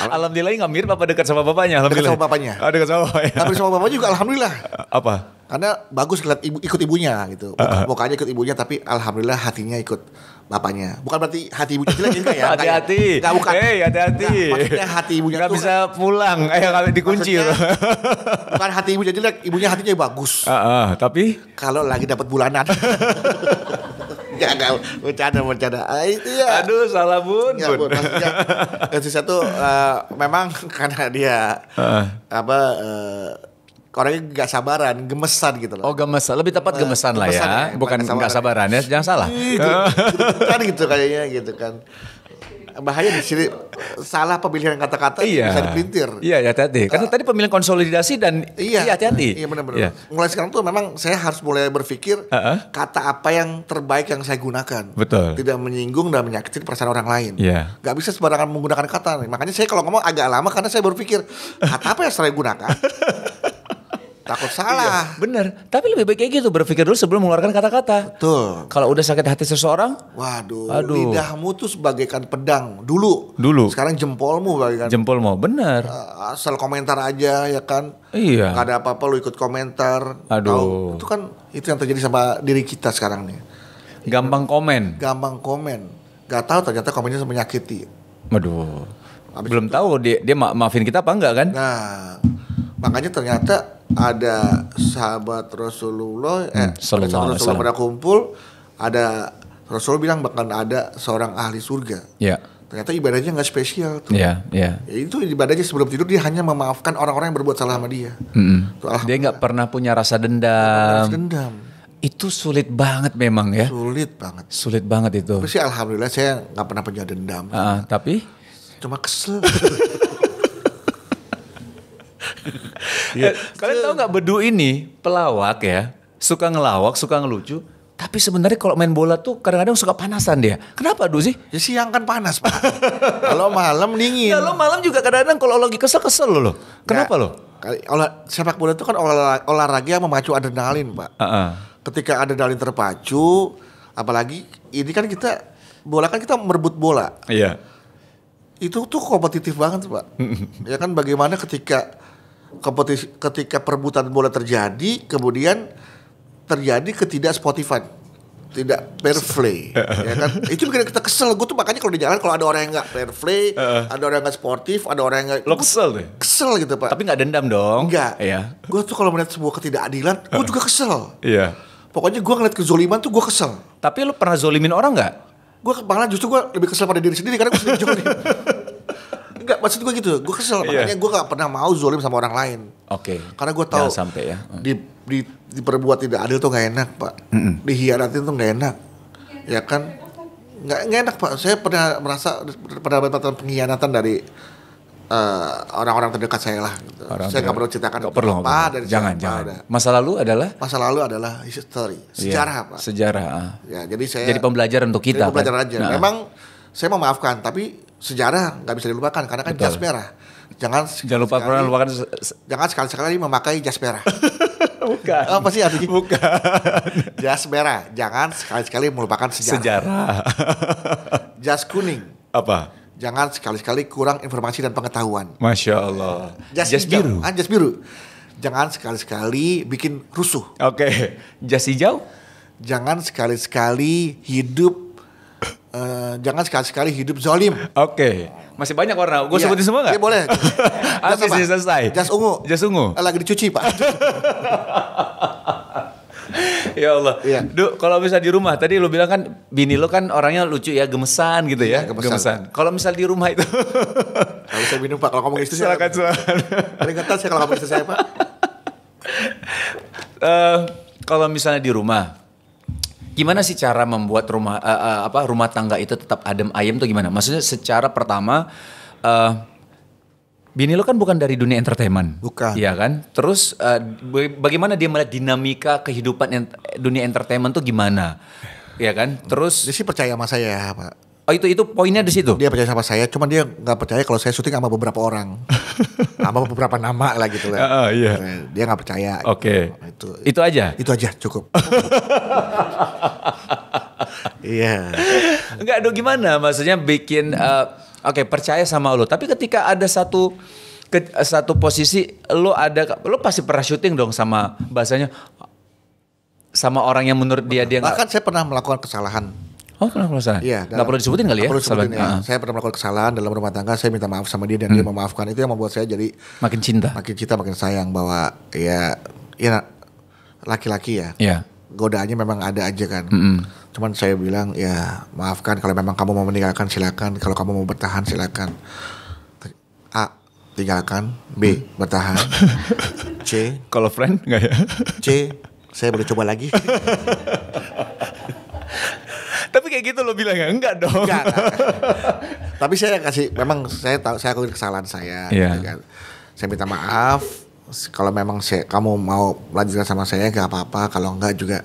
Alhamdulillah nggak mirip apa dekat sama bapaknya? Dekat sama bapaknya. Dekat sama bapaknya. Tapi sama bapaknya juga alhamdulillah. Apa? Karena bagus lihat ikut ibunya gitu. Mukanya ikut ibunya tapi alhamdulillah hatinya ikut bapaknya. Bukan berarti hati ibunya jelek juga ya. Hati-hati. Enggak bukan. Hati-hati. Maksudnya hati ibunya nggak bisa pulang. Kalau dikunci. Bukan hati ibunya jelek, ibunya hatinya bagus. Tapi kalau lagi dapat bulanan. Enggak, bercanda. Itu ya. Aduh, salah bun. Maksudnya satu memang karena dia orangnya gak sabaran, gemesan gitu loh. Oh, gemesan, lebih tepat gemesan lah ya. Bukan gak sabaran ya, jangan salah. Kan gitu kayaknya gitu kan. Bahaya di sini salah pemilihan kata-kata bisa dipelintir. Iya, hati-hati. Karena tadi pemilihan konsolidasi dan hati-hati. Iya benar-benar. Mulai sekarang tuh memang saya harus mulai berpikir kata apa yang terbaik yang saya gunakan. Betul. Tidak menyinggung dan menyakiti perasaan orang lain. Iya. Gak bisa sembarangan menggunakan kata. Makanya saya kalau ngomong agak lama karena saya berpikir kata apa yang saya gunakan. Takut salah. Bener. Tapi lebih baik kayak gitu, berpikir dulu sebelum mengeluarkan kata-kata. Betul. Kalau udah sakit hati seseorang, waduh. Lidahmu tuh sebagaikan pedang dulu. Sekarang jempolmu bagaikan. Jempolmu, bener. Asal komentar aja ya kan. Iya. Gak ada apa-apa lu ikut komentar. Aduh. Itu kan itu yang terjadi sama diri kita sekarang nih. Gampang komen. Gak tahu ternyata komennya menyakiti. Waduh. Belum tahu dia maafin kita apa enggak kan? Nah, makanya ternyata ada sahabat Rasulullah, Rasulullah pada kumpul, ada Rasulullah bilang bahkan ada seorang ahli surga. Iya. Ternyata ibadahnya nggak spesial tuh. Iya. Ya, itu ibadahnya sebelum tidur dia hanya memaafkan orang-orang yang berbuat salah sama dia. Dia nggak pernah punya rasa dendam. Itu sulit banget memang ya. Sulit banget itu. Tapi sih alhamdulillah saya nggak pernah punya dendam. Tapi cuma kesel. Kalian tahu nggak Bedu ini pelawak ya, suka ngelawak, suka ngelucu. Tapi sebenarnya kalau main bola tuh kadang-kadang suka panasan dia. Kenapa Du sih? Ya siang kan panas Pak. Kalau malam dingin. Kalau malam juga kadang-kadang kalau lagi kesel loh. Kenapa loh? Sepak bola itu kan olahraga yang memacu adrenalin Pak. Ketika adrenalin terpacu, apalagi ini kan bola kan kita merebut bola. Iya. Itu tuh kompetitif banget Pak. Ya kan bagaimana ketika perebutan bola terjadi, kemudian terjadi ketidaksportifan, tidak fair play, ya kan? Itu bikin kita kesel. Gue tuh makanya kalau di jalan kalau ada orang yang nggak fair play, ada orang yang nggak sportif, ada orang yang nggak, lo kesel deh. Kesel gitu Pak. Tapi nggak dendam dong. Enggak. Iya. Gue tuh kalau melihat sebuah ketidakadilan, gue juga kesel. Iya. Pokoknya gue ngeliat kezoliman tuh gue kesel. Tapi lo pernah zolimin orang nggak? Gue malah justru gue lebih kesel pada diri sendiri karena gue sendiri zolim. Enggak, maksud gue gitu. Gue kesel, makanya gue gak pernah mau zolim sama orang lain. Oke. Karena gue tahu sampai ya. Diperbuat tidak adil tuh gak enak, Pak. Dihianatin tuh gak enak. Ya kan? Gak enak, Pak. Saya pernah mendapatkan pengkhianatan dari orang-orang terdekat saya lah. Gitu. Saya nggak perlu ceritakan apa dari jangan. Masa lalu adalah history, sejarah, Pak. Sejarah. Ya, jadi pembelajaran untuk kita. Pembelajaran aja. Memang saya memaafkan, tapi sejarah nggak bisa dilupakan karena kan jas merah. Jangan lupakan. Jangan sekali-sekali memakai jas merah. Bukan. Apa sih artinya? Bukan. Jas merah. Jangan sekali-sekali melupakan sejarah. Jas kuning. Apa? Jangan sekali-sekali kurang informasi dan pengetahuan. Masya Allah. Jas biru. Jas biru. Jangan sekali-sekali bikin rusuh. Oke. Jas hijau. Jangan sekali-sekali hidup. Jangan sekali-sekali hidup zolim. Oke. Masih banyak warna. Gue sebutin semua nggak? Iya boleh. Habis selesai. Jas ungu. Jas ungu. Lagi dicuci, Pak. Ya Allah. Iya. Duh, kalau bisa di rumah, tadi lu bilang kan bini lu kan orangnya lucu ya, gemesan gitu ya. Gemesan. Kalau misal di rumah itu. Kalau saya minum, Pak, kalau ngomong istri saya. Silakan. Paling ketat saya kalau ngomong istri saya, Pak. Kalau misalnya di rumah, gimana sih cara membuat rumah tangga itu tetap adem ayem tuh gimana? Maksudnya secara pertama bini lo kan bukan dari dunia entertainment. Bukan. Iya kan? Terus bagaimana dia melihat dinamika kehidupan dunia entertainment tuh gimana? Iya kan? Terus dia sih percaya sama saya, Pak. Oh itu poinnya di situ. Dia percaya sama saya, cuman dia nggak percaya kalau saya syuting sama beberapa orang. Sama beberapa nama lah gitu lah. Iya. Dia nggak percaya. Oke. Gitu. Itu aja. Itu aja cukup. Iya. Enggak, aduh gimana? Maksudnya bikin Oke, percaya sama lo. Tapi ketika ada satu posisi lo pasti pernah syuting dong sama bahasanya sama orang yang menurut dia nggak. Bahkan saya pernah melakukan kesalahan. Oh, pernah kesalahan? Iya. Nggak perlu disebutin kali ya? Perlu disebutin ya. Saya pernah melakukan kesalahan dalam rumah tangga. Saya minta maaf sama dia dan dia memaafkan. Itu yang membuat saya jadi makin cinta, makin sayang bahwa ya laki-laki ya. Iya. Godaannya memang ada aja kan. Cuman saya bilang ya maafkan, kalau memang kamu mau meninggalkan silakan, kalau kamu mau bertahan silakan. A, tinggalkan. B, bertahan. C, kalau friend nggak ya? C, saya boleh coba lagi. Tapi kayak gitu lo bilang ya? Enggak dong. Enggak. Tapi saya memang saya tahu, saya akui kesalahan saya. Yeah. Gitu kan. Saya minta maaf. Kalau memang kamu mau lanjutkan sama saya nggak apa-apa. Kalau enggak juga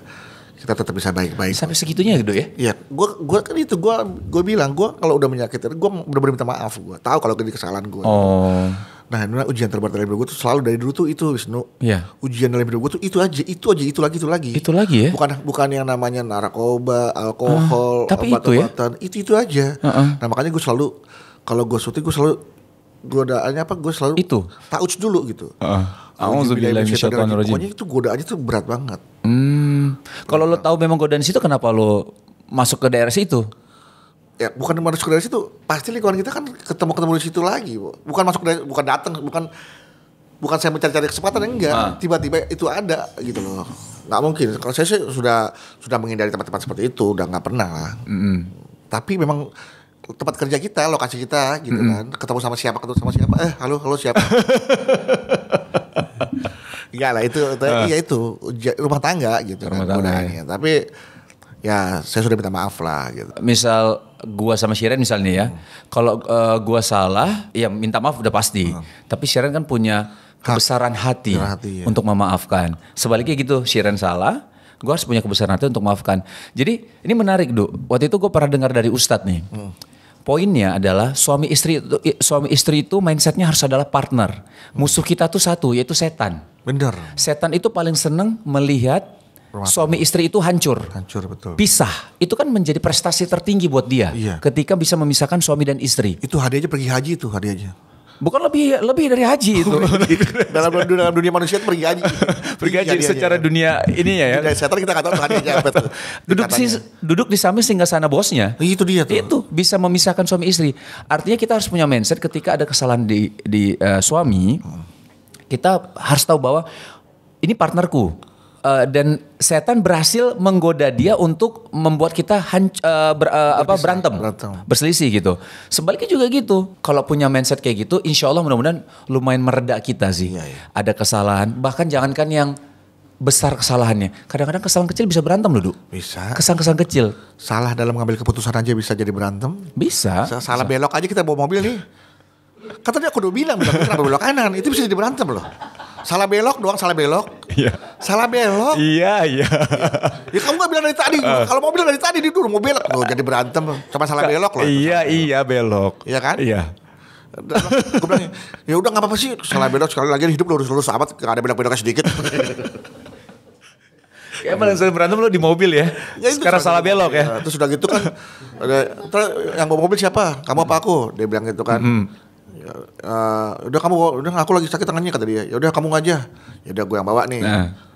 kita tetap bisa baik-baik. Sampai segitunya gitu ya? Iya, gue kan itu gue bilang gue kalau udah menyakitin gue benar-benar minta maaf. Gue tahu kalau ini kesalahan gue. Oh. Nah, ujian terberat dalam hidup gue tuh selalu dari dulu tuh itu, Wisnu. Iya. Ujian dalam hidup gue tuh itu lagi. Itu lagi ya? Bukan yang namanya narkoba, alkohol, tapi obat-obatan. Itu aja. Nah, makanya gue selalu kalau gue syuting gue selalu godaannya apa? Gue selalu itu touch dulu gitu. Auzubillahiminasyaitonirrajim. Pokoknya itu godaannya tuh berat banget. Kalau lo tahu memang godaan situ, kenapa lo masuk ke daerah situ? Ya bukan masuk dari situ, pasti lingkungan kita kan ketemu di situ lagi, bukan masuk dari, bukan datang, bukan saya mencari-cari kesempatan, enggak, tiba-tiba itu ada gitu loh, nggak mungkin. Kalau saya sih sudah menghindari tempat-tempat seperti itu, udah nggak pernah lah. Tapi memang tempat kerja kita, lokasi kita gitu kan, ketemu sama siapa, halo siapa. Enggak lah itu iya itu rumah tangga gitu rumah kan, tangga. Tapi ya saya sudah minta maaf lah gitu. Misal gua sama Shiren misalnya ya, kalau gua salah, ya minta maaf udah pasti. Tapi Shiren kan punya kebesaran hati ya. Untuk memaafkan. Sebaliknya gitu, Shiren salah, gua harus punya kebesaran hati untuk memaafkan. Jadi ini menarik, Du. Waktu itu gua pernah dengar dari Ustadz nih. Poinnya adalah suami istri itu mindsetnya harus adalah partner. Musuh kita tuh satu, yaitu setan. Bener. Setan itu paling seneng melihat suami istri itu hancur, betul. Pisah, itu kan menjadi prestasi tertinggi buat dia. Iya. Ketika bisa memisahkan suami dan istri. Itu hadiah aja, pergi haji itu hadiahnya. Bukan lebih dari haji itu. dalam dunia manusia itu pergi haji. Pergi haji secara dunia ini ya. Dari setan kita nggak tahu hadiahnya apa tuh. Duduk di samping singgasana bosnya. Itu dia tuh. Itu bisa memisahkan suami istri. Artinya kita harus punya mindset ketika ada kesalahan di suami, kita harus tahu bahwa ini partnerku. dan setan berhasil menggoda dia untuk membuat kita berantem, berselisih gitu. Sebaliknya juga gitu. Kalau punya mindset kayak gitu, insya Allah mudah-mudahan lumayan mereda kita sih. Ada kesalahan, bahkan jangankan yang besar kesalahannya. Kadang-kadang kesalahan kecil bisa berantem loh, Bisa. Kesalahan kecil. Salah dalam mengambil keputusan aja bisa jadi berantem. Bisa. Salah belok aja kita bawa mobil nih. Kan tadi aku udah bilang kenapa belok kanan, itu bisa jadi berantem loh. Salah belok doang, salah belok. Iya. Salah belok. Iya. Ya kamu gak bilang dari tadi. Kalau mau bilang dari tadi dia dulu mau belok. Loh, jadi berantem cuma salah belok loh. Iya belok. Iya kan? Iya. Gue bilang, ya udah nggak apa-apa sih, salah belok sekali lagi hidup lurus-lurus amat, gak ada belok-beloknya sedikit. Kayak paling sering berantem lo di mobil ya. Sekarang salah belok ya. Terus udah gitu kan, yang bawa mobil siapa? Kamu apa aku? Dia bilang gitu kan. Udah aku lagi sakit tangannya kata dia. Ya udah kamu aja. Ya udah gue yang bawa nih.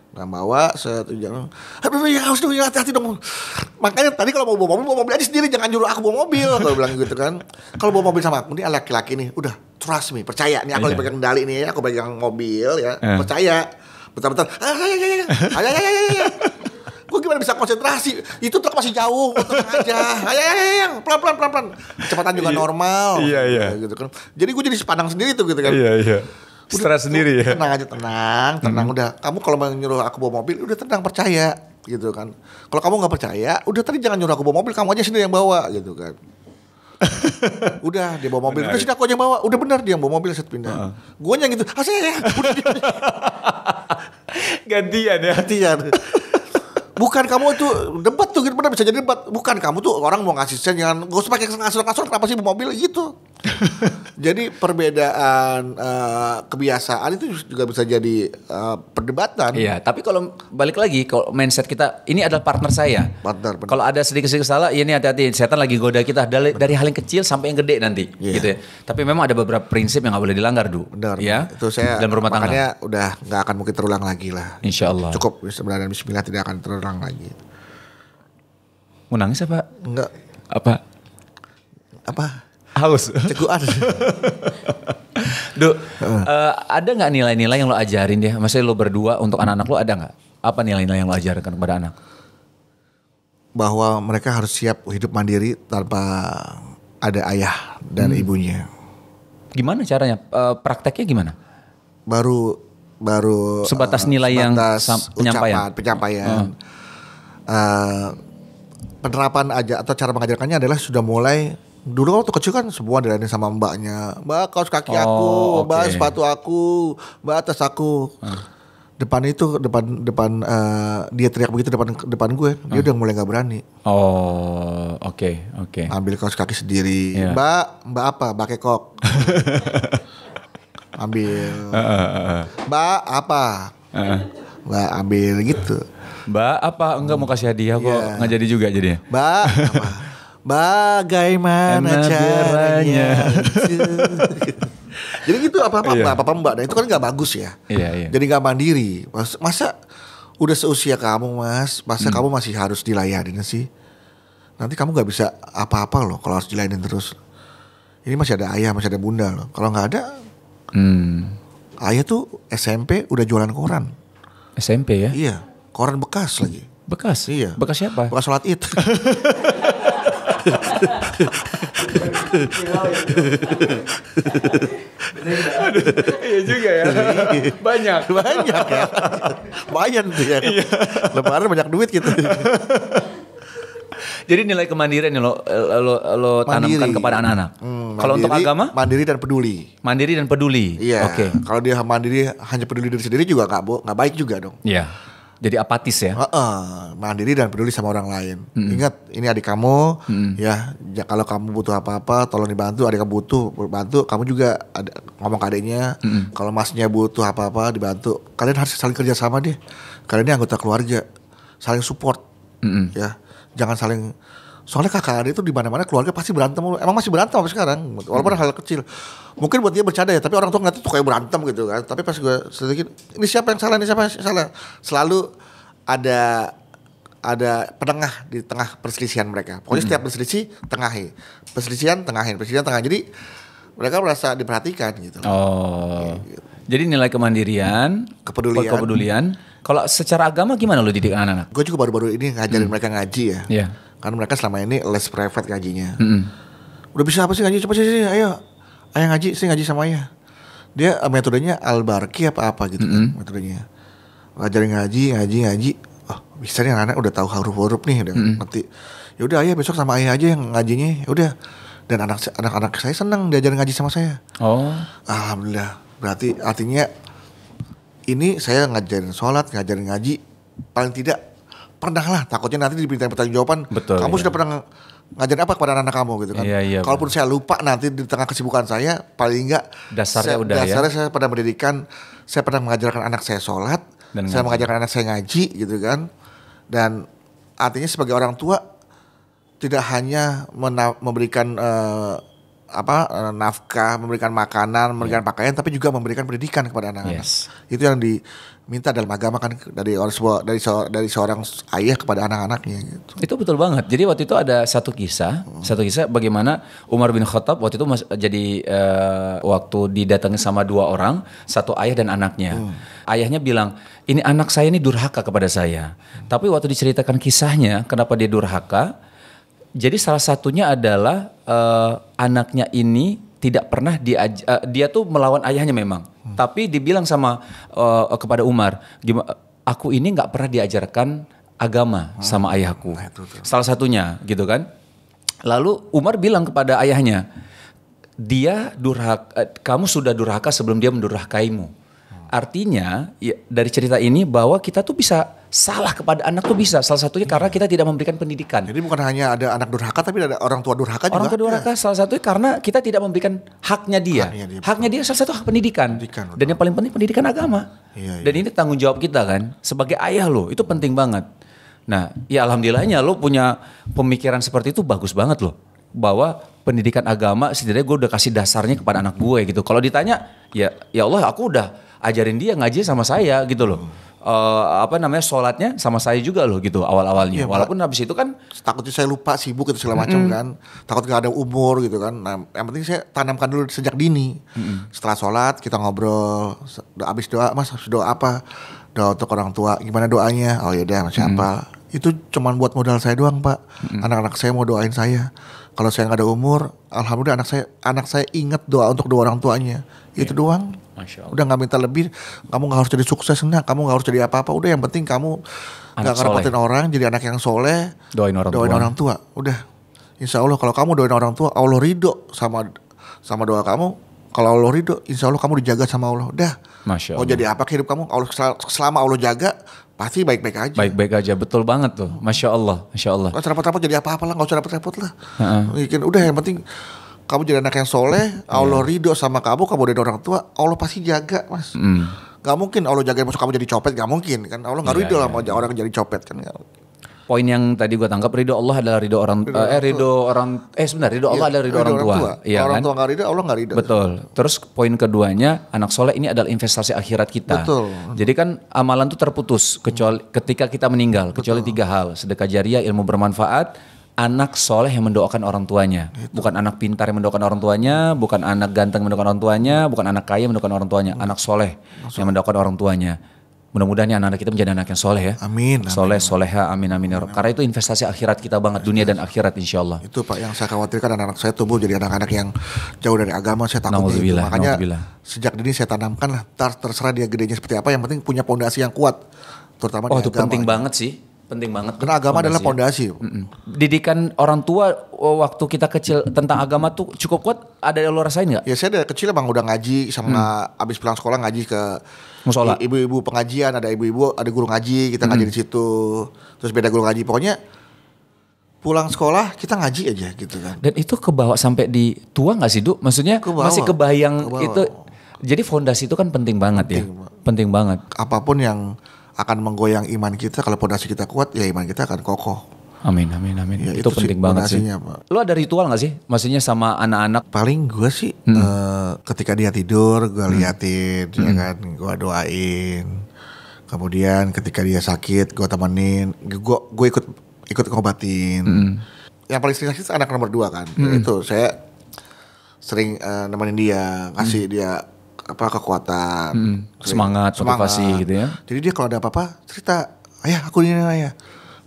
Yang bawa satu jalan. Aduh ya harus dong, hati-hati dong. Makanya tadi kalau mau bawa mobil aja sendiri, jangan nyuruh aku bawa mobil. Kalau bilang gitu kan. Kalau bawa mobil sama aku, ini laki-laki nih, udah trust me, percaya nih aku lagi pegang kendali nih ya, aku pegang mobil ya, percaya. Bentar-bentar. Ayo. Gue gimana bisa konsentrasi? Itu truk masih jauh, motor aja. Ayo, pelan-pelan. Kecepatan juga normal. Iya. Gitu kan. Jadi gue jadi sepandang sendiri tuh gitu kan. Iya. Stres sendiri ya. Tenang aja, tenang. Udah, kamu kalau mau nyuruh aku bawa mobil, udah tenang, percaya gitu kan. Kalau kamu nggak percaya, udah tadi jangan nyuruh aku bawa mobil, kamu aja sendiri yang bawa gitu kan. Udah dia bawa mobil, udah sini aku aja yang bawa. Udah benar dia yang bawa mobil, saya pindah. Gue yang gitu, udah gantian. Bukan kamu tuh debat tuh, benar bisa jadi debat. Bukan kamu tuh orang mau ngasih sen, jangan gak usah pakai ngasur-ngasur, kenapa sih bawa mobil gitu. Jadi perbedaan kebiasaan itu juga bisa jadi perdebatan. Iya, tapi kalau balik lagi, kalau mindset kita, ini adalah partner saya. Partner. Kalau ada sedikit-sedikit salah, ya ini hati-hati, setan lagi goda kita dari hal yang kecil sampai yang gede nanti, gitu ya. Tapi memang ada beberapa prinsip yang nggak boleh dilanggar, Benar. Ya. Itu saya dalam rumah tangga. Makanya udah nggak akan mungkin terulang lagi lah. Insya Allah. Cukup sebenarnya, bismillah tidak akan terulang lagi. Mau nangis apa? Enggak. Apa? Haus. Cegukan. Ada nggak nilai-nilai yang lo ajarin dia? Maksudnya lo berdua untuk anak-anak lo ada nggak? Apa nilai-nilai yang lo ajarkan kepada anak? Bahwa mereka harus siap hidup mandiri tanpa ada ayah dan ibunya. Gimana caranya? Prakteknya gimana? Baru sebatas nilai yang penyampaian. Penerapan aja atau cara mengajarkannya adalah sudah mulai. Dulu waktu kecil kan semua dilayanin sama mbaknya. Mbak kaos kaki aku, mbak sepatu aku, mbak tas aku. Depan dia teriak begitu depan gue, dia udah mulai nggak berani. Oke. Ambil kaos kaki sendiri. Yeah. Mbak apa? Mbak kekok. Ambil. Mbak apa? Mbak ambil gitu. Mbak apa? Enggak mau kasih hadiah kok. Nggak jadi juga jadinya. Mbak apa? Bagaimana caranya? Jadi gitu apa-apa mbak. Nah itu kan gak bagus ya. Iya. Jadi gak mandiri. Masa udah seusia kamu mas, masa kamu masih harus dilayanin sih? Nanti kamu gak bisa apa-apa loh kalau harus dilayanin terus. Ini masih ada ayah, masih ada bunda loh. Kalau gak ada, ayah tuh SMP udah jualan koran. SMP ya? Iya, koran bekas lagi. Bekas? Iya. Bekas siapa? Bekas sholat id. Iya juga ya. Banyak ya. Lumayan tuh ya. Lebaran banyak duit gitu. Jadi nilai kemandirian yang lo tanamkan kepada anak-anak. Kalau untuk agama? Mandiri dan peduli. Mandiri dan peduli. Iya. Oke. Kalau dia mandiri hanya peduli diri sendiri juga nggak baik juga dong. Iya. Jadi apatis ya? Mandiri dan peduli sama orang lain. Ingat, ini adik kamu, ya. Kalau kamu butuh apa-apa, tolong dibantu. Adik kamu butuh bantu, kamu juga ngomong ke adiknya. Kalau masnya butuh apa-apa, dibantu. Kalian harus saling kerja sama deh. Kalian ini anggota keluarga, saling support, ya. Jangan saling. Soalnya kakak adik itu di mana-mana keluarga pasti berantem. Emang masih berantem sampai sekarang, walaupun hal kecil. Mungkin buat dia bercanda ya, tapi orang tua ngeliatnya tuh kayak berantem gitu kan. Tapi pas gue sedikit, ini siapa yang salah, ini siapa yang salah. Selalu ada penengah di tengah perselisihan mereka. Pokoknya setiap perselisih tengahin. Perselisihan tengahin. Jadi mereka merasa diperhatikan gitu. Gitu. Jadi nilai kemandirian, kepedulian Kalau secara agama gimana lo didik anak-anak? Gue juga baru-baru ini ngajarin mereka ngaji ya. Iya. Karena mereka selama ini les private ngajinya. Udah bisa apa sih ngaji? Coba sih, ayo ngaji, sih ngaji sama ayah. Dia metodenya Al-Barki apa gitu kan metodenya. Ngajarin ngaji. Oh, bisa nih anak udah tahu huruf-huruf nih, udah ngerti. Ya udah ayah besok sama ayah aja yang ngajinya. Ya udah. Dan anak-anak saya senang diajarin ngaji sama saya. Oh. Alhamdulillah. Berarti artinya ini saya ngajarin sholat, ngajarin ngaji, paling tidak pernah lah. Takutnya nanti diminta pertanggungjawaban. Betul. Kamu sudah pernah ngajarin apa kepada anak kamu gitu kan? Iya, kalaupun saya lupa nanti di tengah kesibukan saya, paling enggak dasarnya saya pernah mendidikan, saya pernah mengajarkan anak saya sholat, dan saya mengajarkan anak saya ngaji gitu kan. Dan artinya sebagai orang tua tidak hanya memberikan nafkah, memberikan makanan, memberikan pakaian, tapi juga memberikan pendidikan kepada anak-anak. Itu yang diminta dalam agama kan dari seorang ayah kepada anak-anaknya gitu. Itu betul banget. Jadi waktu itu ada satu kisah bagaimana Umar bin Khattab waktu itu jadi waktu didatangi sama dua orang, satu ayah dan anaknya. Ayahnya bilang, ini anak saya ini durhaka kepada saya. Tapi waktu diceritakan kisahnya, kenapa dia durhaka? Jadi salah satunya adalah anaknya ini tidak pernah dia tuh melawan ayahnya memang, tapi dibilang sama kepada Umar, aku ini nggak pernah diajarkan agama sama ayahku, salah satunya gitu kan. Lalu Umar bilang kepada ayahnya, dia durhaka, kamu sudah durhaka sebelum dia mendurhakaimu. Artinya ya, dari cerita ini bahwa kita tuh bisa salah kepada anak tuh bisa. Salah satunya karena kita tidak memberikan pendidikan. Jadi bukan hanya ada anak durhaka tapi ada orang tua durhaka juga. Orang tua durhaka salah satunya karena kita tidak memberikan haknya dia. Haknya dia salah satu hak pendidikan. Dan yang paling penting pendidikan agama. Dan ini tanggung jawab kita kan. Sebagai ayah lo itu penting banget. Nah ya alhamdulillahnya lo punya pemikiran seperti itu bagus banget lo. Bahwa pendidikan agama setidaknya gue udah kasih dasarnya kepada anak gue gitu. Kalau ditanya ya Allah aku udah ajarin dia ngaji sama saya gitu loh. Sholatnya sama saya juga loh gitu awal-awalnya. Walaupun habis itu kan takutnya saya lupa, sibuk itu segala macam kan. Takut gak ada umur gitu kan. Nah, yang penting saya tanamkan dulu sejak dini. Setelah sholat kita ngobrol, habis doa, Mas harus doa apa? Doa untuk orang tua. Gimana doanya? Oh yaudah Mas apa? Itu cuman buat modal saya doang Pak. Anak-anak saya mau doain saya. Kalau saya nggak ada umur, alhamdulillah anak saya ingat doa untuk dua orang tuanya. Itu doang. Udah nggak minta lebih. Kamu nggak harus jadi sukses, kamu nggak harus jadi apa-apa. Udah yang penting kamu nggak ngerepotin orang, jadi anak yang soleh. Doain orang tua. Udah. Insya Allah kalau kamu doain orang tua, Allah ridho sama doa kamu. Kalau Allah ridho, insya Allah kamu dijaga sama Allah. Udah. Masya Allah. Mau jadi apa hidup kamu? Selama Allah jaga, pasti baik-baik aja. Baik-baik aja, betul banget tuh. Masya Allah. Gak usah repot-repot jadi apa-apa lah, gak usah repot-repot lah. Udah yang penting kamu jadi anak yang soleh, Allah ridho sama kamu dari orang tua, Allah pasti jaga Mas. Gak mungkin Allah jagain masuk kamu jadi copet, gak mungkin kan. Allah gak ridho lah mau orang jadi copet kan. Poin yang tadi gue tangkap, ridho Allah adalah ridho Allah adalah ridho orang tua. Iya, orang tua nggak ridho, Allah nggak ridho. Betul. Terus poin keduanya, anak soleh ini adalah investasi akhirat kita. Betul. Jadi kan amalan itu terputus kecuali ketika kita meninggal, kecuali 3 hal: sedekah jariah, ilmu bermanfaat, anak soleh yang mendoakan orang tuanya. Bukan anak pintar yang mendoakan orang tuanya, bukan anak ganteng yang mendoakan orang tuanya, bukan anak kaya yang mendoakan orang tuanya, anak soleh yang mendoakan orang tuanya. Mudah-mudahan anak-anak kita menjadi anak yang soleh ya. Amin. Soleha, amin. Karena itu investasi akhirat kita banget, dunia dan akhirat insya Allah. Itu Pak yang saya khawatirkan, anak-anak saya tumbuh jadi anak-anak yang jauh dari agama, saya takut itu. Makanya sejak dini saya tanamkan lah, terserah dia gedenya seperti apa, yang penting punya pondasi yang kuat. Terutama di agama. Itu penting banget sih. Penting banget. Karena agama adalah pondasi. Didikan orang tua waktu kita kecil tentang agama tuh cukup kuat. Ada yang lo rasain nggak? Ya saya dari kecil emang udah ngaji sama abis pulang sekolah ngaji ke musola. Ibu-ibu pengajian, ada ibu-ibu, ada guru ngaji, kita ngaji di situ. Terus beda guru ngaji, pokoknya pulang sekolah kita ngaji aja gitu kan. Dan itu kebawa sampai di tua nggak sih, Du? Maksudnya masih kebayang itu. Jadi fondasi itu kan penting banget. Penting banget. Apapun yang akan menggoyang iman kita, kalau fondasi kita kuat ya iman kita akan kokoh. Amin. Ya, itu penting banget sih. Pak. Lu ada ritual gak sih? Maksudnya sama anak-anak? Paling gue sih ketika dia tidur gue liatin, ya kan, gue doain. Kemudian ketika dia sakit gue temenin, gue ikut ngobatin. Yang paling sering sakit anak nomor 2 kan. Itu saya sering nemenin dia, kasih dia kekuatan, semangat, motivasi gitu ya. Jadi dia kalau ada apa-apa cerita, ayah aku ini ayah.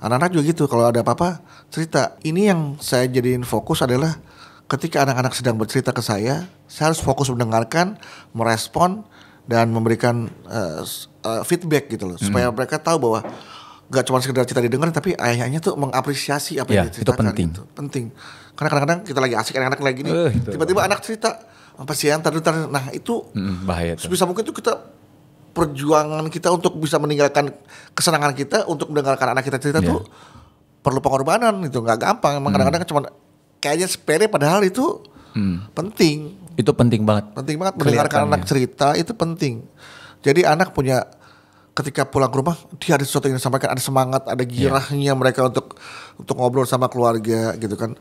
Anak-anak juga gitu, kalau ada apa-apa cerita. Ini yang saya jadiin fokus adalah ketika anak-anak sedang bercerita ke saya harus fokus mendengarkan, merespon dan memberikan feedback gitu loh, supaya mereka tahu bahwa gak cuma sekedar cerita didengar, tapi ayahnya tuh mengapresiasi apa yang diceritakan. Itu penting. Gitu. Penting. Karena kadang-kadang kita lagi asik, anak-anak lagi gini, tiba-tiba anak cerita apa sih yang nah itu bahaya tuh. Sebisa mungkin tuh kita perjuangan kita untuk bisa meninggalkan kesenangan kita untuk mendengarkan anak kita cerita tuh perlu pengorbanan, itu nggak gampang. Emang kadang-kadang cuma kayaknya sepele, padahal itu penting. Itu penting banget. Penting banget mendengarkan anak cerita, itu penting. Jadi anak punya, ketika pulang ke rumah dia ada sesuatu yang disampaikan, ada semangat, ada girahnya mereka untuk ngobrol sama keluarga gitu kan.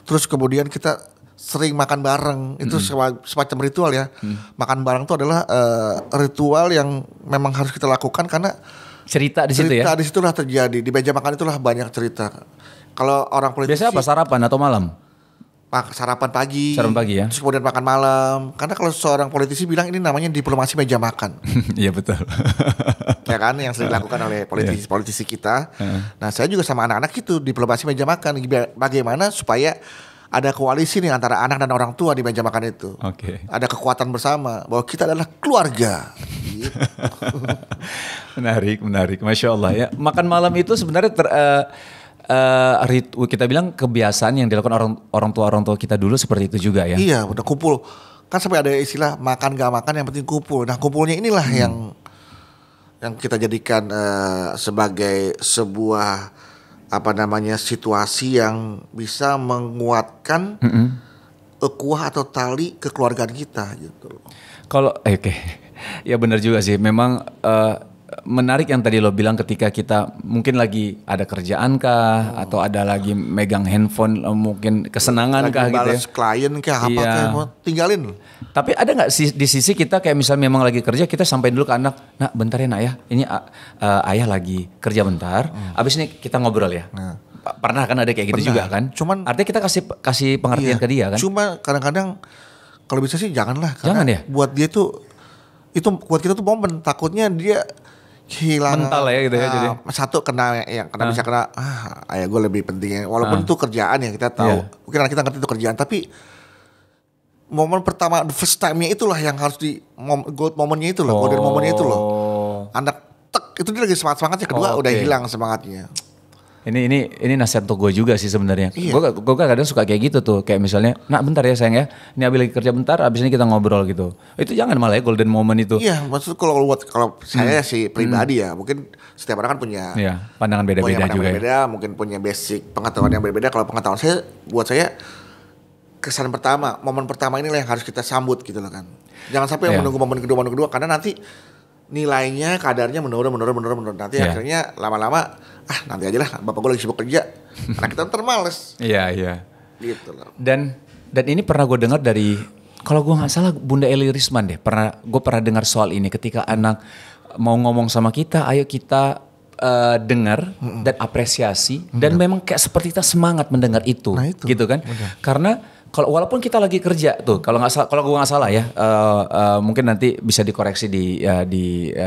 Terus kemudian kita sering makan bareng, itu semacam ritual ya. Makan bareng itu adalah ritual yang memang harus kita lakukan karena cerita di situ ya. Cerita di situlah terjadi, di meja makan itulah banyak cerita. Kalau orang politisi biasanya apa, sarapan atau malam? Sarapan pagi ya. Terus kemudian makan malam. Karena kalau seorang politisi bilang ini namanya diplomasi meja makan. Iya betul. Ya kan, yang sering dilakukan oleh politisi kita. Nah saya juga sama anak-anak itu diplomasi meja makan. Bagaimana supaya ada koalisi nih antara anak dan orang tua di meja makan itu. Ada kekuatan bersama bahwa kita adalah keluarga. Gitu. Menarik. Masya Allah ya. Makan malam itu sebenarnya kita bilang kebiasaan yang dilakukan orang tua kita dulu seperti itu juga ya. Iya, udah kumpul. Kan sampai ada istilah makan gak makan yang penting kumpul. Nah kumpulnya inilah yang kita jadikan sebagai sebuah situasi yang bisa menguatkan ukhuwah atau tali kekeluargaan kita gitu. Kalau ya benar juga sih. Memang menarik yang tadi lo bilang, ketika kita mungkin lagi ada kerjaan kah atau ada lagi megang handphone, mungkin kesenangan lagi kah gitu ya. Balas klien kah apa kah, tinggalin. Tapi ada nggak di sisi kita kayak misalnya memang lagi kerja, kita sampein dulu ke anak, nak bentar ya nak ya, ini ayah lagi kerja bentar, abis ini kita ngobrol ya. Pernah kan ada kayak gitu juga kan? Cuman artinya kita kasih pengertian ke dia kan? Cuma kadang-kadang kalau bisa sih janganlah, karena jangan ya? Buat dia tuh itu buat kita tuh momen, takutnya dia hilang mental ya gitu ya. Jadi satu bisa kena ayah gue lebih penting ya, walaupun itu kerjaan ya, kita tahu mungkin anak kita ngerti itu kerjaan, tapi momen pertama, the first time-nya itulah yang harus gold momennya itu loh, golden momennya itu loh. Anak itu dia lagi semangatnya, kedua udah hilang semangatnya. Ini nasihat untuk gue juga sih sebenarnya. Gue kadang suka kayak gitu tuh, kayak misalnya, nak bentar ya sayang ya, ini abis lagi kerja bentar, abis ini kita ngobrol gitu. Itu jangan malah ya golden moment itu. Iya, maksud kalau saya sih pribadi ya, mungkin setiap orang kan punya pandangan beda-beda juga. Mungkin punya basic pengetahuan yang berbeda. Kalau pengetahuan saya, buat saya kesan pertama, momen pertama inilah yang harus kita sambut gitu loh kan. Jangan sampai menunggu momen kedua, karena nanti nilainya, kadarnya menurun. Nanti akhirnya lama-lama nanti aja lah, bapak gue lagi sibuk kerja, anak kita ntar males. Iya. Gitu loh. Dan ini pernah gue dengar dari, kalau gue nggak salah Bunda Eli Risman deh, gue pernah dengar soal ini, ketika anak mau ngomong sama kita, ayo kita dengar dan apresiasi, dan memang kayak seperti kita semangat mendengar itu, gitu kan? Karena walaupun kita lagi kerja tuh, kalau gue nggak salah ya, mungkin nanti bisa dikoreksi di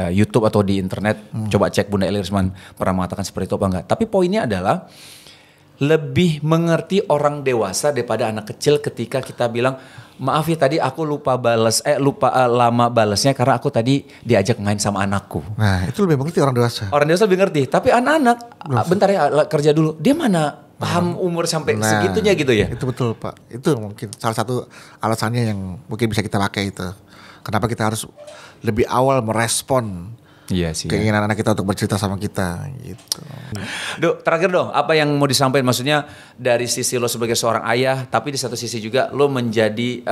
YouTube atau di internet, coba cek Bunda Eli Risman pernah mengatakan seperti itu apa enggak. Tapi poinnya adalah lebih mengerti orang dewasa daripada anak kecil ketika kita bilang, maaf ya tadi aku lupa lama balesnya karena aku tadi diajak main sama anakku. Nah itu lebih mengerti orang dewasa. Orang dewasa lebih ngerti, tapi anak-anak bentar ya kerja dulu, dia mana paham umur sampai segitunya gitu ya. Itu betul Pak, itu mungkin salah satu alasannya yang mungkin bisa kita pakai itu. Kenapa kita harus lebih awal merespon keinginan anak kita untuk bercerita sama kita gitu. Terakhir dong, apa yang mau disampaikan, maksudnya dari sisi lo sebagai seorang ayah, tapi di satu sisi juga lo menjadi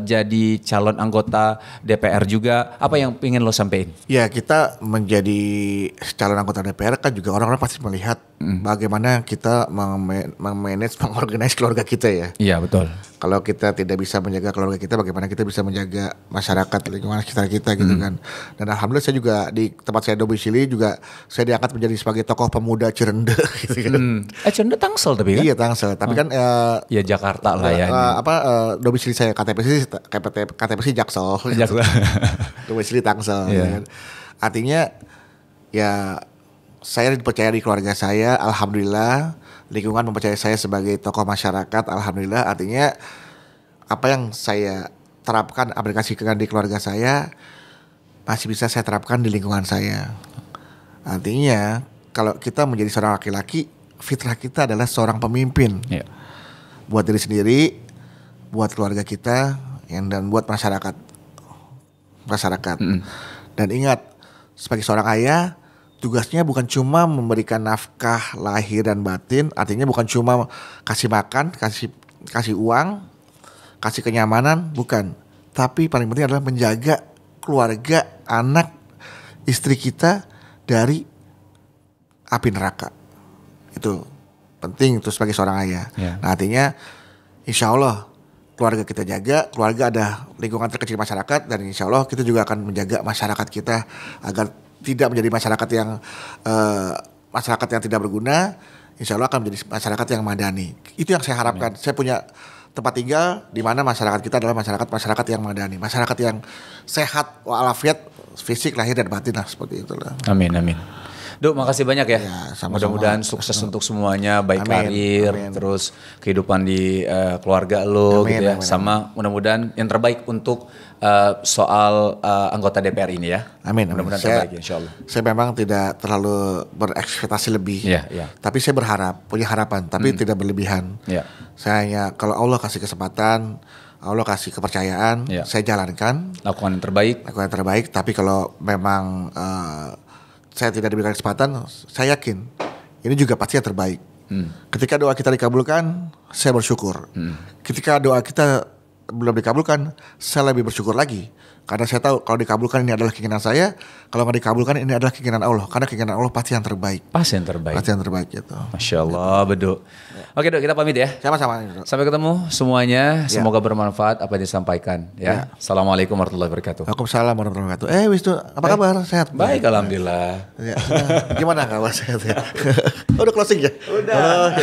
jadi calon anggota DPR juga, apa yang ingin lo sampaikan? Ya, kita menjadi calon anggota DPR kan juga orang-orang pasti melihat bagaimana kita mengmanage, mengorganize keluarga kita ya. Iya betul. Kalau kita tidak bisa menjaga keluarga kita, bagaimana kita bisa menjaga masyarakat, lingkungan sekitar kita gitu kan. Dan alhamdulillah saya juga di tempat saya domisili juga saya diangkat menjadi sebagai tokoh pemuda Cirende gitu kan. Cirende Tangsel tapi kan? Iya Tangsel, tapi kan ya Jakarta lah ya. Domisili saya KTP sih Jaksel. Domisili Tangsel. Yeah. Kan. Artinya ya saya dipercaya di keluarga saya, alhamdulillah. Lingkungan mempercayai saya sebagai tokoh masyarakat, alhamdulillah. Artinya apa yang saya terapkan, aplikasikan di keluarga saya masih bisa saya terapkan di lingkungan saya. Artinya kalau kita menjadi seorang laki-laki, fitrah kita adalah seorang pemimpin. Yeah. Buat diri sendiri, buat keluarga kita, dan buat masyarakat. Dan ingat, sebagai seorang ayah, tugasnya bukan cuma memberikan nafkah lahir dan batin, artinya bukan cuma kasih makan, kasih uang, kasih kenyamanan, bukan. Tapi paling penting adalah menjaga keluarga, anak, istri kita dari api neraka. Itu penting itu sebagai seorang ayah. Yeah. Nah, artinya insya Allah keluarga kita jaga, keluarga ada lingkungan terkecil masyarakat, dan insya Allah kita juga akan menjaga masyarakat kita agar tidak menjadi masyarakat yang tidak berguna. Insya Allah akan menjadi masyarakat yang madani. Itu yang saya harapkan. Saya punya tempat tinggal di mana masyarakat kita adalah masyarakat yang madani, masyarakat yang sehat walafiat fisik, lahir dan batin lah, seperti itulah. Amin. Duk, makasih banyak ya. Mudah-mudahan sukses untuk semuanya, baik karir, terus kehidupan di keluarga lo gitu ya. Sama mudah-mudahan yang terbaik untuk soal anggota DPR ini ya. Amin. Mudah-mudahan terbaik insya Allah. Saya memang tidak terlalu berekspektasi lebih. Tapi saya punya harapan, tapi tidak berlebihan. Saya hanya kalau Allah kasih kesempatan, Allah kasih kepercayaan, saya jalankan. Lakukan yang terbaik. Tapi kalau memang saya tidak diberikan kesempatan, saya yakin ini juga pasti yang terbaik. Ketika doa kita dikabulkan, saya bersyukur. Ketika doa kita belum dikabulkan, saya lebih bersyukur lagi. Karena saya tahu kalau dikabulkan ini adalah keinginan saya, kalau nggak dikabulkan ini adalah keinginan Allah. Karena keinginan Allah pasti yang terbaik. Pasti yang terbaik gitu. Masya Allah, betul. Oke Dok, kita pamit ya. Sama-sama. Sampai ketemu semuanya. Semoga bermanfaat apa yang disampaikan ya. Assalamualaikum warahmatullahi wabarakatuh. Waalaikumsalam warahmatullahi wabarakatuh. Wisnu, apa kabar? Sehat? Baik, alhamdulillah. Gimana kabar sehat ya? Udah closing ya? Udah.